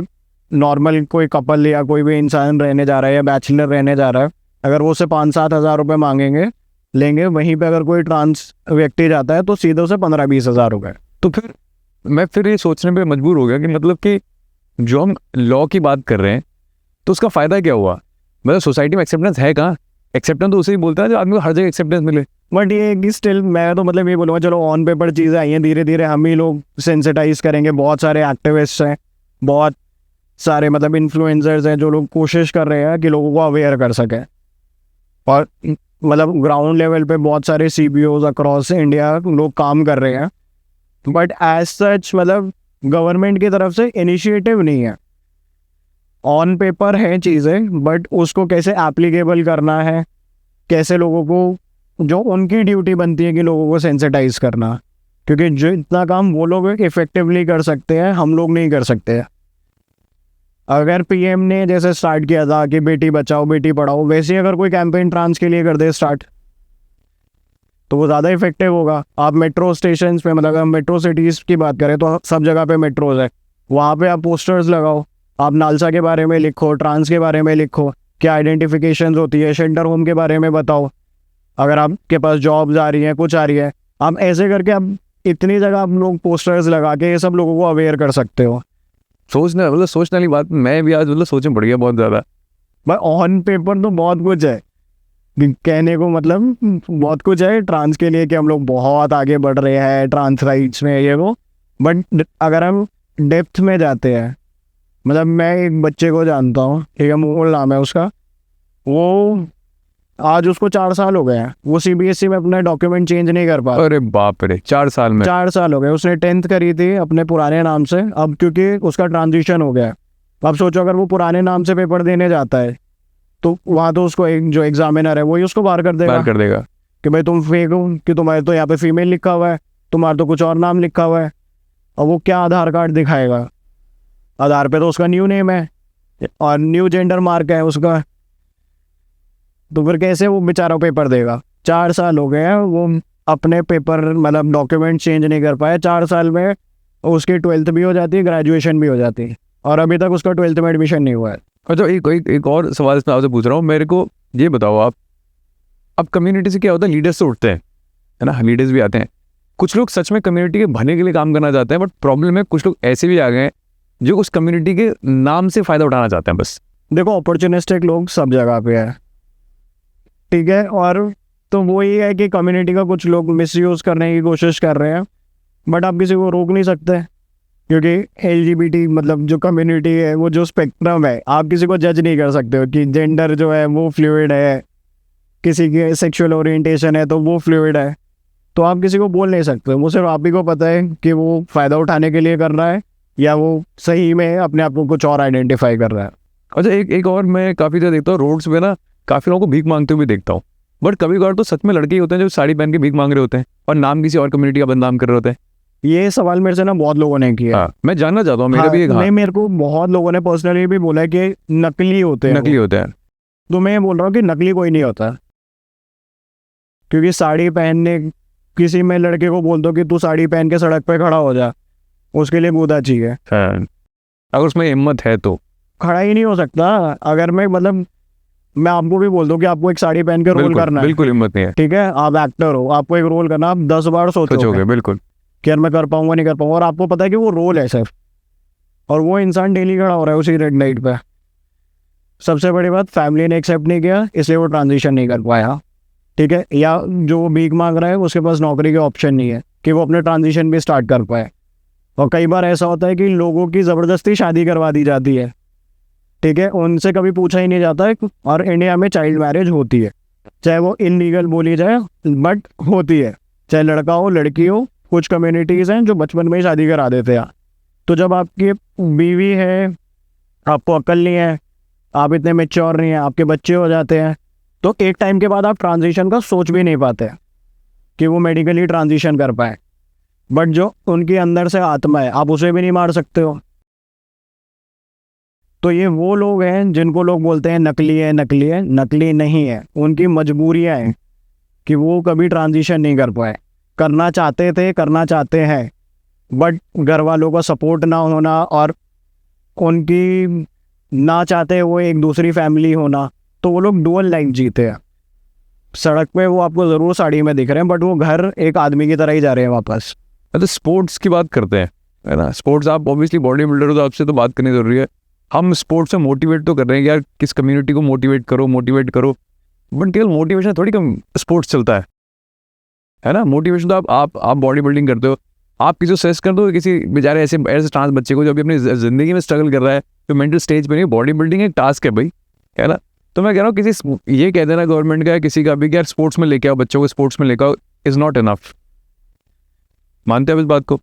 नॉर्मल कोई कपल या कोई भी इंसान रहने जा रहा है या बैचलर रहने जा रहा है, अगर वो उसे 5-7 हज़ार रुपये मांगेंगे लेंगे, वहीं पे अगर कोई ट्रांस व्यक्ति जाता है तो सीधे उसे 15-20 हज़ार रुपये। तो फिर मैं फिर ये सोचने पे मजबूर हो गया कि मतलब कि जो हम लॉ की बात कर रहे हैं तो उसका फ़ायदा क्या हुआ? मतलब सोसाइटी में एक्सेप्टेंस है कहाँ? एक्सेप्टेंस तो उसे ही बोलता है जो आदमी को हर जगह एक्सेप्टेंस मिले। बट ये है कि स्टिल मैं तो मतलब ये बोलूँगा, चलो ऑन पेपर चीज़ें आई हैं, धीरे धीरे हम ही लोग सेंसिटाइज करेंगे। बहुत सारे एक्टिविस्ट हैं, बहुत सारे मतलब इन्फ्लुएंसर्स हैं जो लोग कोशिश कर रहे हैं कि लोगों को अवेयर कर सकें। और मतलब ग्राउंड लेवल पे बहुत सारे CBOs अक्रॉस इंडिया लोग काम कर रहे हैं, बट एज सच मतलब गवर्नमेंट की तरफ से इनिशिएटिव नहीं है। ऑन पेपर है चीज़ें, बट उसको कैसे एप्लीकेबल करना है, कैसे लोगों को, जो उनकी ड्यूटी बनती है कि लोगों को सेंसिटाइज करना, क्योंकि जो इतना काम वो लोग इफेक्टिवली कर सकते हैं, हम लोग नहीं कर सकते हैं। अगर PM ने जैसे स्टार्ट किया था कि बेटी बचाओ बेटी पढ़ाओ, वैसे ही अगर कोई कैंपेन ट्रांस के लिए कर दे स्टार्ट, तो वो ज़्यादा इफेक्टिव होगा। आप मेट्रो स्टेशन पे, मतलब अगर मेट्रो सिटीज़ की बात करें तो सब जगह पे मेट्रोज है, वहाँ पे आप पोस्टर्स लगाओ, आप नालसा के बारे में लिखो, ट्रांस के बारे में लिखो, क्या आइडेंटिफिकेशन होती है, शेल्टर होम के बारे में बताओ। अगर आपके पास जॉब्स आ रही हैं, कुछ आ रही है, आप ऐसे करके आप इतनी जगह आप लोग पोस्टर्स लगा के ये सब लोगों को अवेयर कर सकते हो। सोचने वाली बात, मैं भी आज मतलब सोचने पड़ गया बहुत ज़्यादा। भाई ऑन पेपर तो बहुत कुछ है कहने को, मतलब बहुत कुछ है ट्रांस के लिए कि हम लोग बहुत आगे बढ़ रहे हैं ट्रांस राइट्स में ये वो, बट अगर हम डेप्थ में जाते हैं, मतलब मैं एक बच्चे को जानता हूँ, ठीक है, मोहल नाम है उसका, वो आज उसको 4 साल हो गए हैं, वो CBSE में अपना डॉक्यूमेंट चेंज नहीं कर पा। अरे बाप रे, 4 साल में? 4 साल हो गए। उसने 10th करी थी अपने पुराने नाम से, अब क्योंकि उसका ट्रांजिशन हो गया है। अब सोचो अगर वो पुराने नाम से पेपर देने जाता है तो वहाँ तो उसको एक जो एग्जामिनर है वही उसको बाहर कर देगा कि भाई तुम फेक हो, कि तुम्हारे तो यहाँ पे फीमेल लिखा हुआ है, तुम्हारा तो कुछ और नाम लिखा हुआ है। और वो क्या आधार कार्ड दिखाएगा? आधार पे तो उसका न्यू नेम है और न्यू जेंडर मार्क है उसका, तो फिर कैसे वो बेचारा पेपर देगा? 4 साल हो गए हैं वो अपने पेपर मतलब डॉक्यूमेंट चेंज नहीं कर पाया। 4 साल में उसकी 12th भी हो जाती है, ग्रेजुएशन भी हो जाती है, और अभी तक उसका 12th में एडमिशन नहीं हुआ है। अच्छा, एक और सवाल इसमें आपसे पूछ रहा हूँ। मेरे को ये बताओ, आप अब कम्युनिटी से क्या होता है, लीडर्स से उठते हैं, है ना, लीडर्स भी आते हैं। कुछ लोग सच में कम्युनिटी के भले के लिए काम करना चाहते हैं, बट प्रॉब्लम है कुछ लोग ऐसे भी आ गए हैं जो उस कम्युनिटी के नाम से फ़ायदा उठाना चाहते हैं बस। देखो अपॉर्चुनिस्टिक लोग सब जगह पे है, ठीक है, और तो वो ये है कि कम्युनिटी का कुछ लोग मिसयूज़ करने की कोशिश कर रहे हैं, बट आप किसी को रोक नहीं सकते, क्योंकि LGBT मतलब जो कम्युनिटी है वो जो स्पेक्ट्रम है, आप किसी को जज नहीं कर सकते हो कि जेंडर जो है वो फ्लूइड है, किसी की सेक्सुअल ओरिएंटेशन है तो वो फ्लूइड है, तो आप किसी को बोल नहीं सकते। वो सिर्फ आप ही को पता है कि वो फ़ायदा उठाने के लिए कर रहा है या वो सही में अपने आप को कुछ और आइडेंटिफाई कर रहा है। अच्छा, एक और मैं काफ़ी ज़्यादा देखता हूँ रोड्स पे ना, काफ़ी लोगों को भीख मांगते हुए भी देखता हूँ, बट कभी कभार तो सच में लड़के ही होते हैं जो साड़ी पहन के भीख मांग रहे होते हैं और नाम किसी और कम्युनिटी का बदनाम कर रहे होते हैं। ये सवाल मेरे से ना बहुत लोगों ने किया। हाँ, मैं जानना चाहता हूँ, मेरा भी एक नहीं, मेरे को बहुत लोगों ने पर्सनली भी बोला है कि नकली होते हैं। नकली होते हैं? तो मैं बोल रहा हूँ कि नकली कोई नहीं होता, क्योंकि साड़ी पहनने, किसी में लड़के को बोल दो कि तू साड़ी पहन के सड़क पे खड़ा हो जा, उसके लिए गूदा चाहिए। अगर उसमें हिम्मत है तो खड़ा ही नहीं हो सकता। अगर मैं मतलब मैं आपको भी बोल दूं कि आपको एक साड़ी पहन के रोल करना है, बिल्कुल हिम्मत नहीं है, ठीक है, आप एक्टर हो, आपको एक रोल करना, आप 10 बार सोचोगे बिल्कुल कि यार मैं कर पाऊंगा नहीं कर पाऊंगा, और आपको पता है कि वो रोल है सिर्फ, और वो इंसान डेली खड़ा हो रहा है उसी रेड लाइट पे। सबसे बड़ी बात, फैमिली ने एक्सेप्ट नहीं किया इसलिए वो ट्रांजिशन नहीं कर पाया, ठीक है, या जो भीख मांग रहा है उसके पास नौकरी के ऑप्शन नहीं है कि वो अपने ट्रांजिशन भी स्टार्ट कर पाए। और कई बार ऐसा होता है कि लोगों की ज़बरदस्ती शादी करवा दी जाती है, ठीक है, उनसे कभी पूछा ही नहीं जाता है। और इंडिया में चाइल्ड मैरिज होती है, चाहे वो इलीगल बोली जाए बट होती है, चाहे लड़का हो लड़की हो। कुछ कम्युनिटीज़ हैं जो बचपन में ही शादी करा देते हैं। तो जब आपकी बीवी है, आपको अक्ल नहीं है, आप इतने मैच्योर नहीं हैं, आपके बच्चे हो जाते हैं, तो एक टाइम के बाद आप ट्रांजिशन का सोच भी नहीं पाते। कि वो मेडिकली ट्रांजिशन कर पाए, बट जो उनके अंदर से आत्मा है आप उसे भी नहीं मार सकते हो। तो ये वो लोग हैं जिनको लोग बोलते हैं नकली है, नकली है। नकली नहीं है, उनकी मजबूरियां हैं कि वो कभी ट्रांजिशन नहीं कर पाए। करना चाहते थे, करना चाहते हैं, बट घर वालों का सपोर्ट ना होना और उनकी ना चाहते वो एक दूसरी फैमिली होना, तो वो लोग डुअल लाइफ जीते हैं। सड़क पे वो आपको ज़रूर साड़ी में दिख रहे हैं, बट वो घर एक आदमी की तरह ही जा रहे हैं वापस। तो स्पोर्ट्स की बात करते हैं, है ना। स्पोर्ट्स, आप ऑब्वियसली बॉडी बिल्डर हो तो आपसे तो बात करनी ज़रूरी है। हम स्पोर्ट्स से मोटिवेट तो कर रहे हैं कि यार किस कम्युनिटी को मोटिवेट करो, बट केवल मोटिवेशन थोड़ी कम स्पोर्ट्स चलता है ना। मोटिवेशन तो आप बॉडी बिल्डिंग करते हो, आप किसी को सजेस्ट कर दो किसी बेचारे ऐसे ट्रांस बच्चे को जो अभी अपनी ज़िंदगी में स्ट्रगल कर रहा है, जो मेंटल स्टेज पे नहीं। बॉडी बिल्डिंग एक टास्क है भाई, है ना। तो मैं कह रहा हूँ किसी ये कह देना गवर्नमेंट का या किसी का भी कि यार स्पोर्ट्स में लेके आओ, बच्चों को स्पोर्ट्स में लेके आओ, इज़ नॉट इनफ। मानते हैं इस बात को?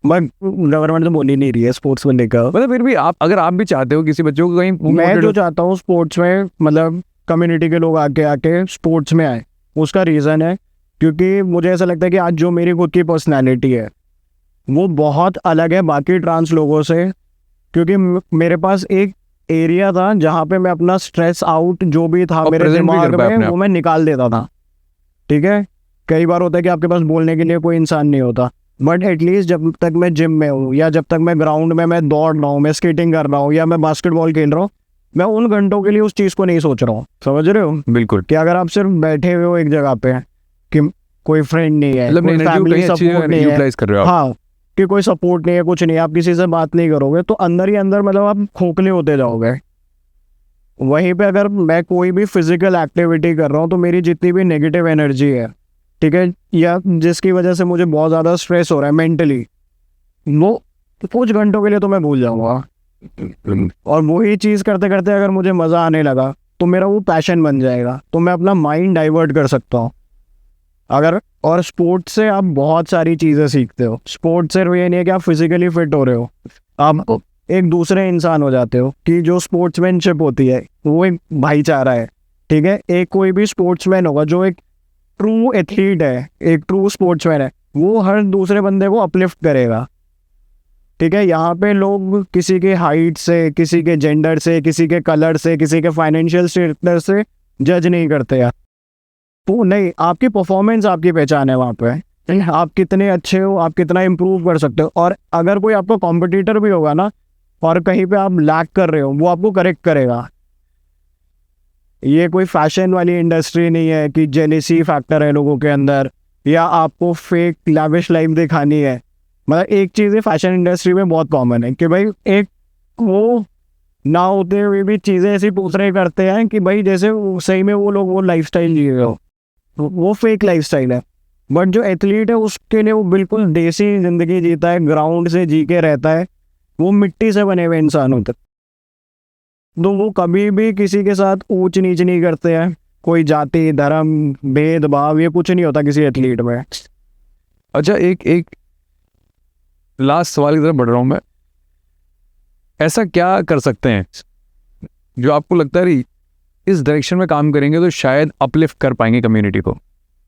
बट गवर्नमेंट तो बोल ही नहीं रही है स्पोर्ट्स में लेकर। मतलब फिर भी अगर आप भी चाहते हो किसी बच्चों को कहीं, मैं जो चाहता हूँ स्पोर्ट्स में मतलब कम्युनिटी के लोग आके स्पोर्ट्स में आए, उसका रीज़न है क्योंकि मुझे ऐसा लगता है कि आज जो मेरी खुद की पर्सनैलिटी है वो बहुत अलग है बाकी ट्रांस लोगों से। क्योंकि मेरे पास एक एरिया था जहाँ पे मैं अपना स्ट्रेस आउट जो भी था मेरे दिमाग में वो मैं निकाल देता था। ठीक है, कई बार होता है कि आपके पास बोलने के लिए कोई इंसान नहीं होता, बट एटलीस्ट जब तक मैं जिम में हूँ या जब तक मैं ग्राउंड में मैं दौड़ रहा हूँ, मैं स्केटिंग कर रहा हूँ या मैं बास्केटबॉल खेल रहा हूँ, मैं उन घंटों के लिए उस चीज़ को नहीं सोच रहा हूँ। समझ रहे हो? बिल्कुल। कि अगर आप सिर्फ बैठे हुए हो एक जगह पे कि कोई फ्रेंड नहीं है, मतलब कोई फैमिली सपोर्ट नहीं है, कर रहे हो, हाँ, कि कोई सपोर्ट नहीं है, कुछ नहीं, आप किसी से बात नहीं करोगे तो अंदर ही अंदर मतलब आप खोखले होते जाओगे। वहीं पे अगर मैं कोई भी फिजिकल एक्टिविटी कर रहा हूँ तो मेरी जितनी भी नेगेटिव एनर्जी है, ठीक है, या जिसकी वजह से मुझे बहुत ज़्यादा स्ट्रेस हो रहा है मेंटली, वो कुछ घंटों के लिए तो मैं भूल जाऊँगा। और वही चीज़ करते करते अगर मुझे मज़ा आने लगा तो मेरा वो पैशन बन जाएगा, तो मैं अपना माइंड डाइवर्ट कर सकता हूँ। अगर और स्पोर्ट्स से आप बहुत सारी चीज़ें सीखते हो। स्पोर्ट्स सिर्फ ये नहीं है कि आप फिजिकली फिट हो रहे हो, आप एक दूसरे इंसान हो जाते हो। कि जो स्पोर्ट्समैनशिप होती है वो एक भाईचारा है। ठीक है, एक कोई भी स्पोर्ट्समैन होगा जो एक ट्रू एथलीट है, एक ट्रू स्पोर्ट्समैन है, वो हर दूसरे बंदे को अपलिफ्ट करेगा। ठीक है, यहाँ पे लोग किसी के हाइट से, किसी के जेंडर से, किसी के कलर से, किसी के फाइनेंशियल स्टेटस से जज नहीं करते यार। तो नहीं, आपकी परफॉर्मेंस आपकी पहचान है वहाँ पे। आप कितने अच्छे हो, आप कितना इम्प्रूव कर सकते हो। और अगर कोई आपका कॉम्पिटिटर भी होगा ना और कहीं पे आप लैग कर रहे हो, वो आपको करेक्ट करेगा। ये कोई फैशन वाली इंडस्ट्री नहीं है कि जेलेसी फैक्टर है लोगों के अंदर या आपको फेक लैविश लाइफ दिखानी है। मतलब एक चीज़ है फैशन इंडस्ट्री में बहुत कॉमन है कि भाई एक वो ना होते हुए भी चीज़ें ऐसी पूछ करते हैं कि भाई जैसे सही में वो लोग वो लाइफस्टाइल जी रहे हो, वो फेक लाइफस्टाइल है। बट जो एथलीट है उसके लिए वो बिल्कुल देसी ज़िंदगी जीता है, ग्राउंड से जी के रहता है, वो मिट्टी से बने हुए इंसान होते। तो वो कभी भी किसी के साथ ऊंच नीच नहीं करते हैं, कोई जाति धर्म भेदभाव ये कुछ नहीं होता किसी एथलीट में। अच्छा, एक लास्ट सवाल की तरफ बढ़ रहा हूँ मैं। ऐसा क्या कर सकते हैं जो आपको लगता है इस डायरेक्शन में काम करेंगे तो शायद अपलिफ्ट कर पाएंगे कम्युनिटी को,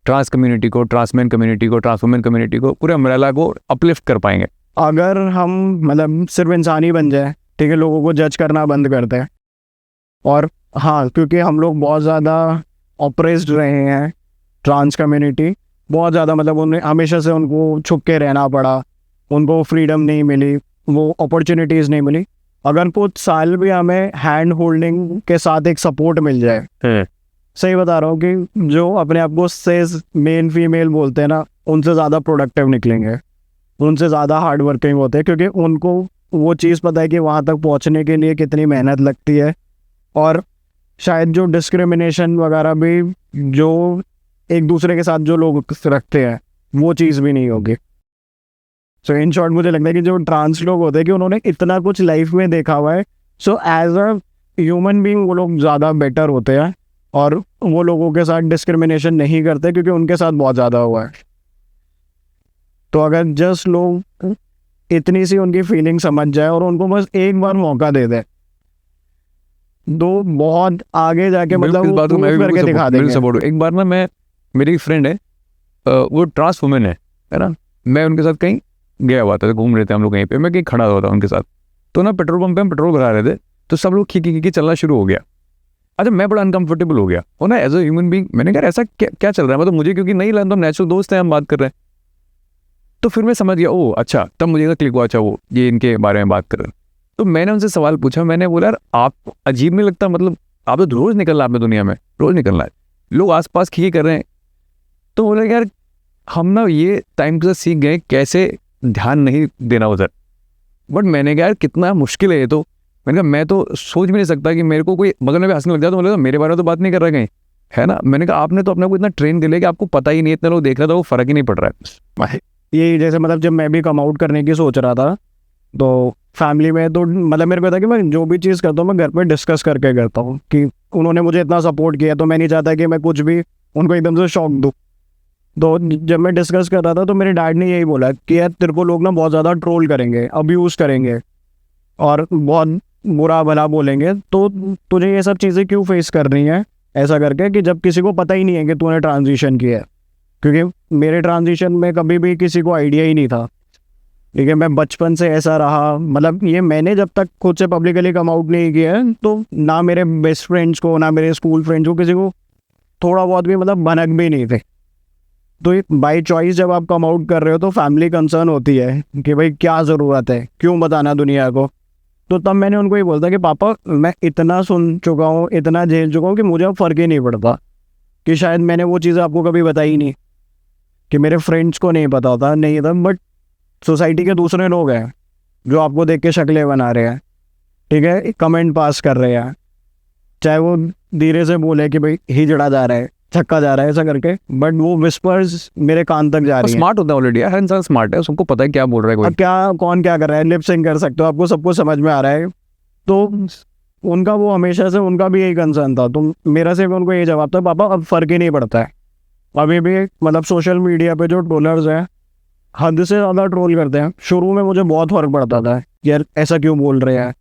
ट्रांस कम्युनिटी को, ट्रांसमैन कम्युनिटी को, ट्रांसवुमेन कम्युनिटी को, पूरे अम्ब्रेला को अपलिफ्ट कर पाएंगे? अगर हम मतलब सिर्फ इंसान ही बन जाए, ठीक है, लोगों को जज करना बंद करते हैं। और हाँ, क्योंकि हम लोग बहुत ज़्यादा ऑप्रेस्ड रहे हैं, ट्रांस कम्युनिटी बहुत ज़्यादा, मतलब उन्हें हमेशा से उनको छुप के रहना पड़ा, उनको फ्रीडम नहीं मिली, वो अपॉर्चुनिटीज़ नहीं मिली। अगर कुछ साल भी हमें हैंड होल्डिंग के साथ एक सपोर्ट मिल जाए, सही बता रहा हूँ कि जो अपने आप को सेज मेल फीमेल बोलते हैं ना, उनसे ज़्यादा प्रोडक्टिव निकलेंगे, उनसे ज़्यादा हार्ड वर्किंग होते हैं, क्योंकि उनको वो चीज़ पता है कि वहाँ तक पहुँचने के लिए कितनी मेहनत लगती है। और शायद जो डिस्क्रिमिनेशन वगैरह भी जो एक दूसरे के साथ जो लोग रखते हैं वो चीज़ भी नहीं होगी। सो इन शॉर्ट मुझे लगता है कि जो ट्रांस लोग होते हैं कि उन्होंने इतना कुछ लाइफ में देखा हुआ है, so as a human being वो लोग ज़्यादा बेटर होते हैं और वो लोगों के साथ डिस्क्रिमिनेशन नहीं करते क्योंकि उनके साथ बहुत ज़्यादा हुआ है। तो अगर जस्ट लोग इतनी सी उनकी फीलिंग समझ जाए और उनको बस एक बार मौका दे दे, दो बहुत आगे जाके मतलब वो प्रूव करके दिखा देंगे। सपोर्ट। एक बार ना मेरी एक फ्रेंड है, वो ट्रांस वुमेन है ना, मैं उनके साथ कहीं गया हुआ था, घूम रहे थे हम लोग कहीं पे, मैं कहीं खड़ा हुआ था उनके साथ, तो ना पेट्रोल पंप पे हम पेट्रोल भरा रहे थे, तो सब लोग खी चलना शुरू हो गया। अच्छा, मैं बड़ा अनकंफर्टेबल हो गया, और ना एज अ ह्यूमन बीइंग मैंने कहा ऐसा क्या चल रहा है, मतलब मुझे क्योंकि नहीं लगा, तो नेचुरल दोस्त हैं, हम बात कर रहे हैं। तो फिर मैं समझ गया, ओ अच्छा, तब मुझे क्लिक हुआ, अच्छा वो ये इनके बारे में बात कर रहे हैं। तो मैंने उनसे सवाल पूछा, मैंने बोला यार आपको अजीब नहीं लगता, मतलब आप तो रोज़ निकलना, आपने दुनिया में रोज़ निकलना है, लोग आसपास खी कर रहे हैं। तो बोला यार हम ना ये टाइम के साथ सीख गए कैसे ध्यान नहीं देना उधर, बट मैंने कहा यार कितना मुश्किल है ये, तो मैंने कहा मैं तो सोच भी नहीं सकता कि मेरे को कोई बगल में भी हंसने लग जाए, तो बोले मेरे बारे में तो बात नहीं कर रहा कहीं, है ना। मैंने कहा आपने तो अपने को इतना ट्रेन कर लिया कि आपको पता ही नहीं, इतने लोग देख रहे थे, वो फ़र्क ही नहीं पड़ रहा है। ये जैसे मतलब जब मैं भी कम आउट करने की सोच रहा था, तो फैमिली में तो मतलब मेरे को था कि मैं जो भी चीज़ करता हूँ मैं घर पे डिस्कस करके करता हूँ, कि उन्होंने मुझे इतना सपोर्ट किया, तो मैं नहीं चाहता कि मैं कुछ भी उनको एकदम से शॉक दूँ। तो जब मैं डिस्कस कर रहा था तो मेरे डैड ने यही बोला कि यार तेरे को लोग ना बहुत ज़्यादा ट्रोल करेंगे, अब्यूज़ करेंगे और बहुत बुरा भला बोलेंगे, तो तुझे ये सब चीज़ें क्यों फेस कर रही हैं ऐसा करके, कि जब किसी को पता ही नहीं है कि तूने ट्रांजिशन किया है। क्योंकि मेरे ट्रांजिशन में कभी भी किसी को आइडिया ही नहीं था, ठीक है, मैं बचपन से ऐसा रहा, मतलब ये मैंने जब तक खुद से पब्लिकली कम आउट नहीं किया है, तो ना मेरे बेस्ट फ्रेंड्स को, ना मेरे स्कूल फ्रेंड्स को, किसी को थोड़ा बहुत भी मतलब भनक भी नहीं थे। तो बाई चॉइस जब आप कम आउट कर रहे हो तो फैमिली कंसर्न होती है कि भाई क्या ज़रूरत है, क्यों बताना दुनिया को। तो तब मैंने उनको ये बोलता कि पापा मैं इतना सुन चुका हूँ, इतना झेल चुका हूँ कि मुझे अब फ़र्क ही नहीं पड़ता, कि शायद मैंने वो चीज़ें आपको कभी बताई नहीं, कि मेरे फ्रेंड्स को नहीं पता होता नहीं था, बट सोसाइटी के दूसरे लोग हैं जो आपको देख के शक्लें बना रहे हैं, ठीक है, कमेंट पास कर रहे हैं, चाहे वो धीरे से बोले कि भाई हिजड़ा जा रहा है, छक्का जा रहा है, ऐसा करके, बट वो विस्पर्स मेरे कान तक जा रही हैं। स्मार्ट होता है ऑलरेडी, हर इंसान स्मार्ट है, सबको पता है क्या बोल रहा है कोई। अब क्या कौन क्या कर रहा है, लिप सिंक कर सकते हो, आपको सब कुछ समझ में आ रहा है। तो उनका वो हमेशा से उनका भी यही कंसर्न था, तो मेरा सिर्फ उनको ये जवाब था, पापा अब फ़र्क ही नहीं पड़ता है। अभी भी मतलब सोशल मीडिया पे जो ट्रोलर्स हैं हद से ज़्यादा ट्रोल करते हैं। शुरू में मुझे बहुत फ़र्क पड़ता था, यार ऐसा क्यों बोल रहे हैं,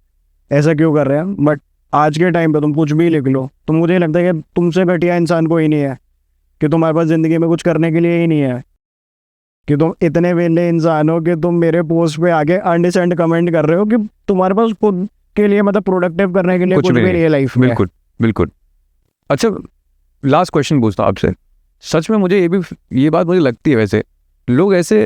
ऐसा क्यों कर रहे हैं, बट आज के टाइम पे तुम कुछ भी लिख लो तो मुझे लगता है कि तुमसे घटिया इंसान कोई नहीं है, कि तुम्हारे पास ज़िंदगी में कुछ करने के लिए ही नहीं है, कि तुम इतने वेले इंसान हो कि तुम मेरे पोस्ट पे आके अनडिसेंट कमेंट कर रहे हो, कि तुम्हारे पास खुद के लिए मतलब प्रोडक्टिव करने के लिए कुछ भी नहीं है लाइफ में। बिल्कुल बिल्कुल। अच्छा, लास्ट क्वेश्चन पूछता हूँ आपसे, सच में मुझे ये बात मुझे लगती है, वैसे लोग ऐसे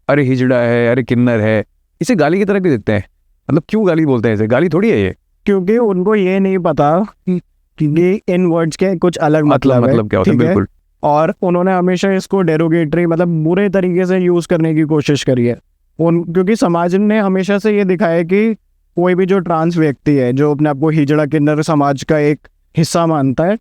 अरे हिजड़ा है, अरे किन्नर है, इसे गाली की तरह क्यों देते हैं, मतलब क्यों गाली बोलते हैं, ऐसे गाली थोड़ी है ये। क्योंकि उनको ये नहीं पता कि इन वर्ड्स के कुछ अलग मतलब क्या होता है, बिल्कुल। और उन्होंने हमेशा इसको डेरोगेटरी मतलब बुरे तरीके से यूज़ करने की कोशिश करी है। क्योंकि समाज ने हमेशा से ये दिखाया कि कोई भी जो ट्रांस व्यक्ति है, जो अपने आप को हिजड़ा किन्नर समाज का एक हिस्सा मानता है,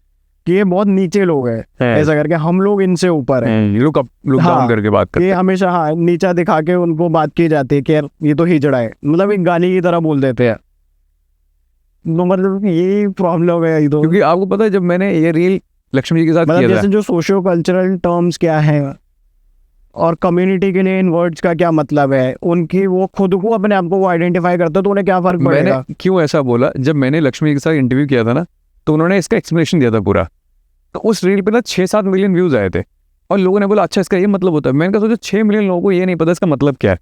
कि ये बहुत नीचे लोग हैं, ऐसा करके हम लोग इनसे ऊपर हैं, ये लोग डाउन करके बात करते हैं, ये हमेशा हाँ नीचा दिखा के उनको बात की जाती है कि यार ये तो हिजड़ा है, मतलब एक गाली की तरह बोल देते हैं। तो मतलब ये प्रॉब्लम है ये तो। क्योंकि आपको पता है जब मैंने ये रील लक्ष्मी जी के साथ मतलब किया जैसे जो सोशियो कल्चरल टर्म्स क्या है और कम्युनिटी के लिए इन वर्ड्स का क्या मतलब है, उनकी वो खुद को अपने आप को वो आइडेंटिफाई करते, तो उन्हें क्या फर्क पड़ेगा। मैंने क्यों ऐसा बोला, जब मैंने लक्ष्मी जी के साथ इंटरव्यू किया था ना, तो उन्होंने इसका एक्सप्लेनेशन दिया था पूरा, तो उस रील पे ना 6-7 मिलियन व्यूज आए थे, और लोगों ने बोला अच्छा इसका ये मतलब होता है। मैंने कहा सोचो 6 मिलियन लोगों को ये नहीं पता इसका मतलब क्या है,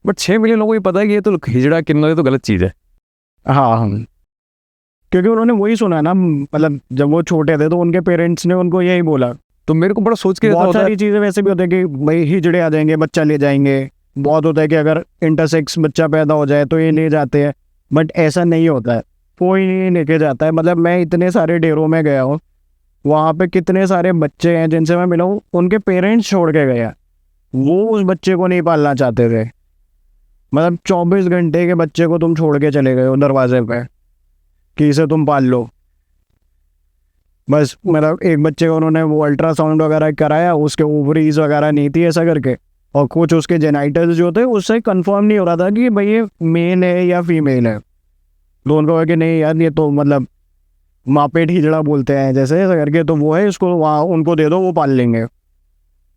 बट 6 मिलियन लोगों को ये पता है कि ये तो हिजड़ा किन्नर ये तो गलत चीज़ है। हाँ, क्योंकि उन्होंने वही सुना ना, मतलब जब वो छोटे थे तो उनके पेरेंट्स ने उनको यही बोला। तो मेरे को बड़ा सोच के बहुत सारी चीज़ें वैसे भी होते हैं कि भाई हिजड़े आ जाएंगे, बच्चा ले जाएंगे, बहुत होता है कि अगर इंटरसेक्स बच्चा पैदा हो जाए तो ये ले जाते हैं, बट ऐसा नहीं होता है, कोई नहीं लेके जाता है। मतलब मैं इतने सारे डेरों में गया हूँ, वहाँ पे कितने सारे बच्चे हैं जिनसे मैं मिला हूँ, उनके पेरेंट्स छोड़ के गए, वो उस बच्चे को नहीं पालना चाहते थे। मतलब 24 घंटे के बच्चे को तुम छोड़ के चले गए हो दरवाजे पे कि इसे तुम पाल लो। बस मतलब एक बच्चे को उन्होंने वो अल्ट्रासाउंड वगैरह कराया, उसके ओवरीज वगैरह नहीं थी ऐसा करके, और कुछ उसके जेनाइटल्स जो थे उससे कंफर्म नहीं हो रहा था कि भाई ये मेल है या फीमेल है। तो उनको कि नहीं यार ये तो मतलब मापेट हिजड़ा बोलते हैं जैसे ऐसा करके, तो वो है, इसको वहाँ उनको दे दो, वो पाल लेंगे।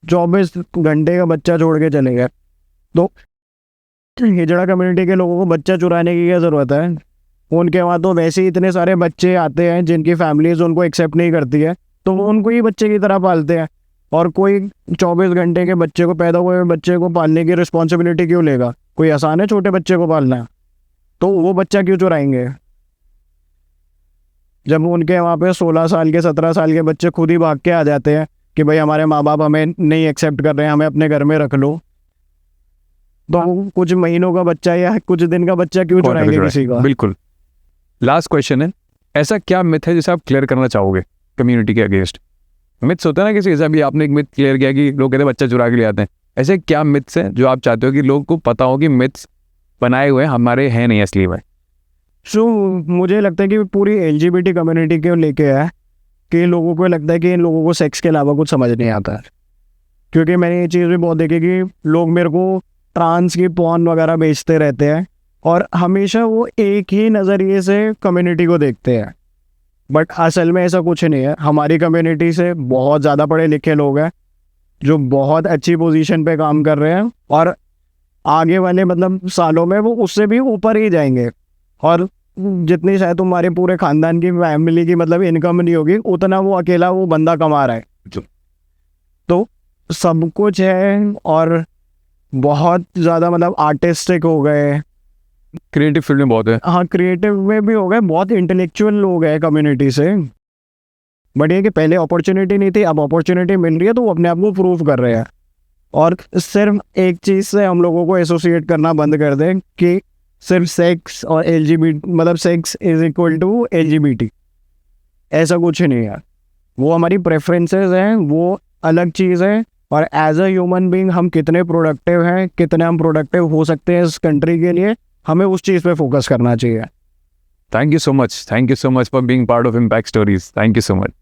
24 घंटे का बच्चा छोड़ के चले गए। तो हिजड़ा कम्युनिटी के लोगों को बच्चा चुराने की क्या ज़रूरत है, उनके वहाँ तो वैसे ही इतने सारे बच्चे आते हैं जिनकी फैमिलीज उनको एक्सेप्ट नहीं करती है, तो वो उनको ही बच्चे की तरह पालते हैं। और कोई 24 घंटे के बच्चे को, पैदा हुए बच्चे को पालने की रिस्पॉन्सिबिलिटी क्यों लेगा? कोई आसान है छोटे बच्चे को पालना? तो वो बच्चा क्यों चुराएंगे जब उनके वहाँ पे 16 साल के 17 साल के बच्चे खुद ही भाग के आ जाते हैं कि भाई हमारे माँ बाप हमें नहीं एक्सेप्ट कर रहे हैं, हमें अपने घर में रख लो। तो कुछ महीनों का बच्चा या कुछ दिन का बच्चा क्यों कौन चुराएंगे चुराए? किसी का? बिल्कुल। लास्ट क्वेश्चन है, ऐसा क्या मिथ है जिसे आप क्लियर करना चाहोगे कम्युनिटी के अगेंस्ट? मिथ्स होता है ना किसी, जैसे अभी आपने एक मिथ क्लियर किया कि लोग कहते हैं बच्चा चुरा के ले आते हैं, ऐसे क्या मिथ्स हैं जो आप चाहते हो कि लोगों को पता हो कि मिथ्स बनाए हुए हमारे हैं नहीं असली में? सो मुझे लगता है कि पूरी LGBT कम्युनिटी को लेके है कि लोगों को लगता है कि इन लोगों को सेक्स के अलावा कुछ समझ नहीं आता है। क्योंकि मैंने ये चीज़ भी बहुत देखी कि लोग मेरे को ट्रांस की पॉर्न वगैरह बेचते रहते हैं और हमेशा वो एक ही नज़रिए से कम्युनिटी को देखते हैं, बट असल में ऐसा कुछ नहीं है। हमारी कम्युनिटी से बहुत ज़्यादा पढ़े लिखे लोग हैं जो बहुत अच्छी पोजीशन पे काम कर रहे हैं और आगे वाले मतलब सालों में वो उससे भी ऊपर ही जाएंगे। और जितनी शायद तुम्हारे पूरे खानदान की फैमिली की मतलब इनकम नहीं होगी, उतना वो अकेला वो बंदा कमा रहा है। तो सब कुछ है और बहुत ज़्यादा मतलब आर्टिस्टिक हो गए, क्रिएटिव फील्ड में बहुत है। हाँ क्रिएटिव में भी हो गए, बहुत इंटेलेक्चुअल लोग हैं कम्युनिटी से। बट ये कि पहले अपॉर्चुनिटी नहीं थी, अब अपॉर्चुनिटी मिल रही है तो वो अपने आप को प्रूव कर रहे हैं। और सिर्फ एक चीज़ से हम लोगों को एसोसिएट करना बंद कर दें कि सिर्फ सेक्स और LGBT मतलब sex is equal to LGBT, ऐसा कुछ नहीं है। वो हमारी प्रेफरेंसेस हैं, वो अलग चीज़ है। और एज अ ह्यूमन बीइंग हम कितने प्रोडक्टिव हैं, कितने हम प्रोडक्टिव हो सकते हैं इस कंट्री के लिए, हमें उस चीज़ पे फोकस करना चाहिए। Thank you so much for being part of impact stories. Thank you so much.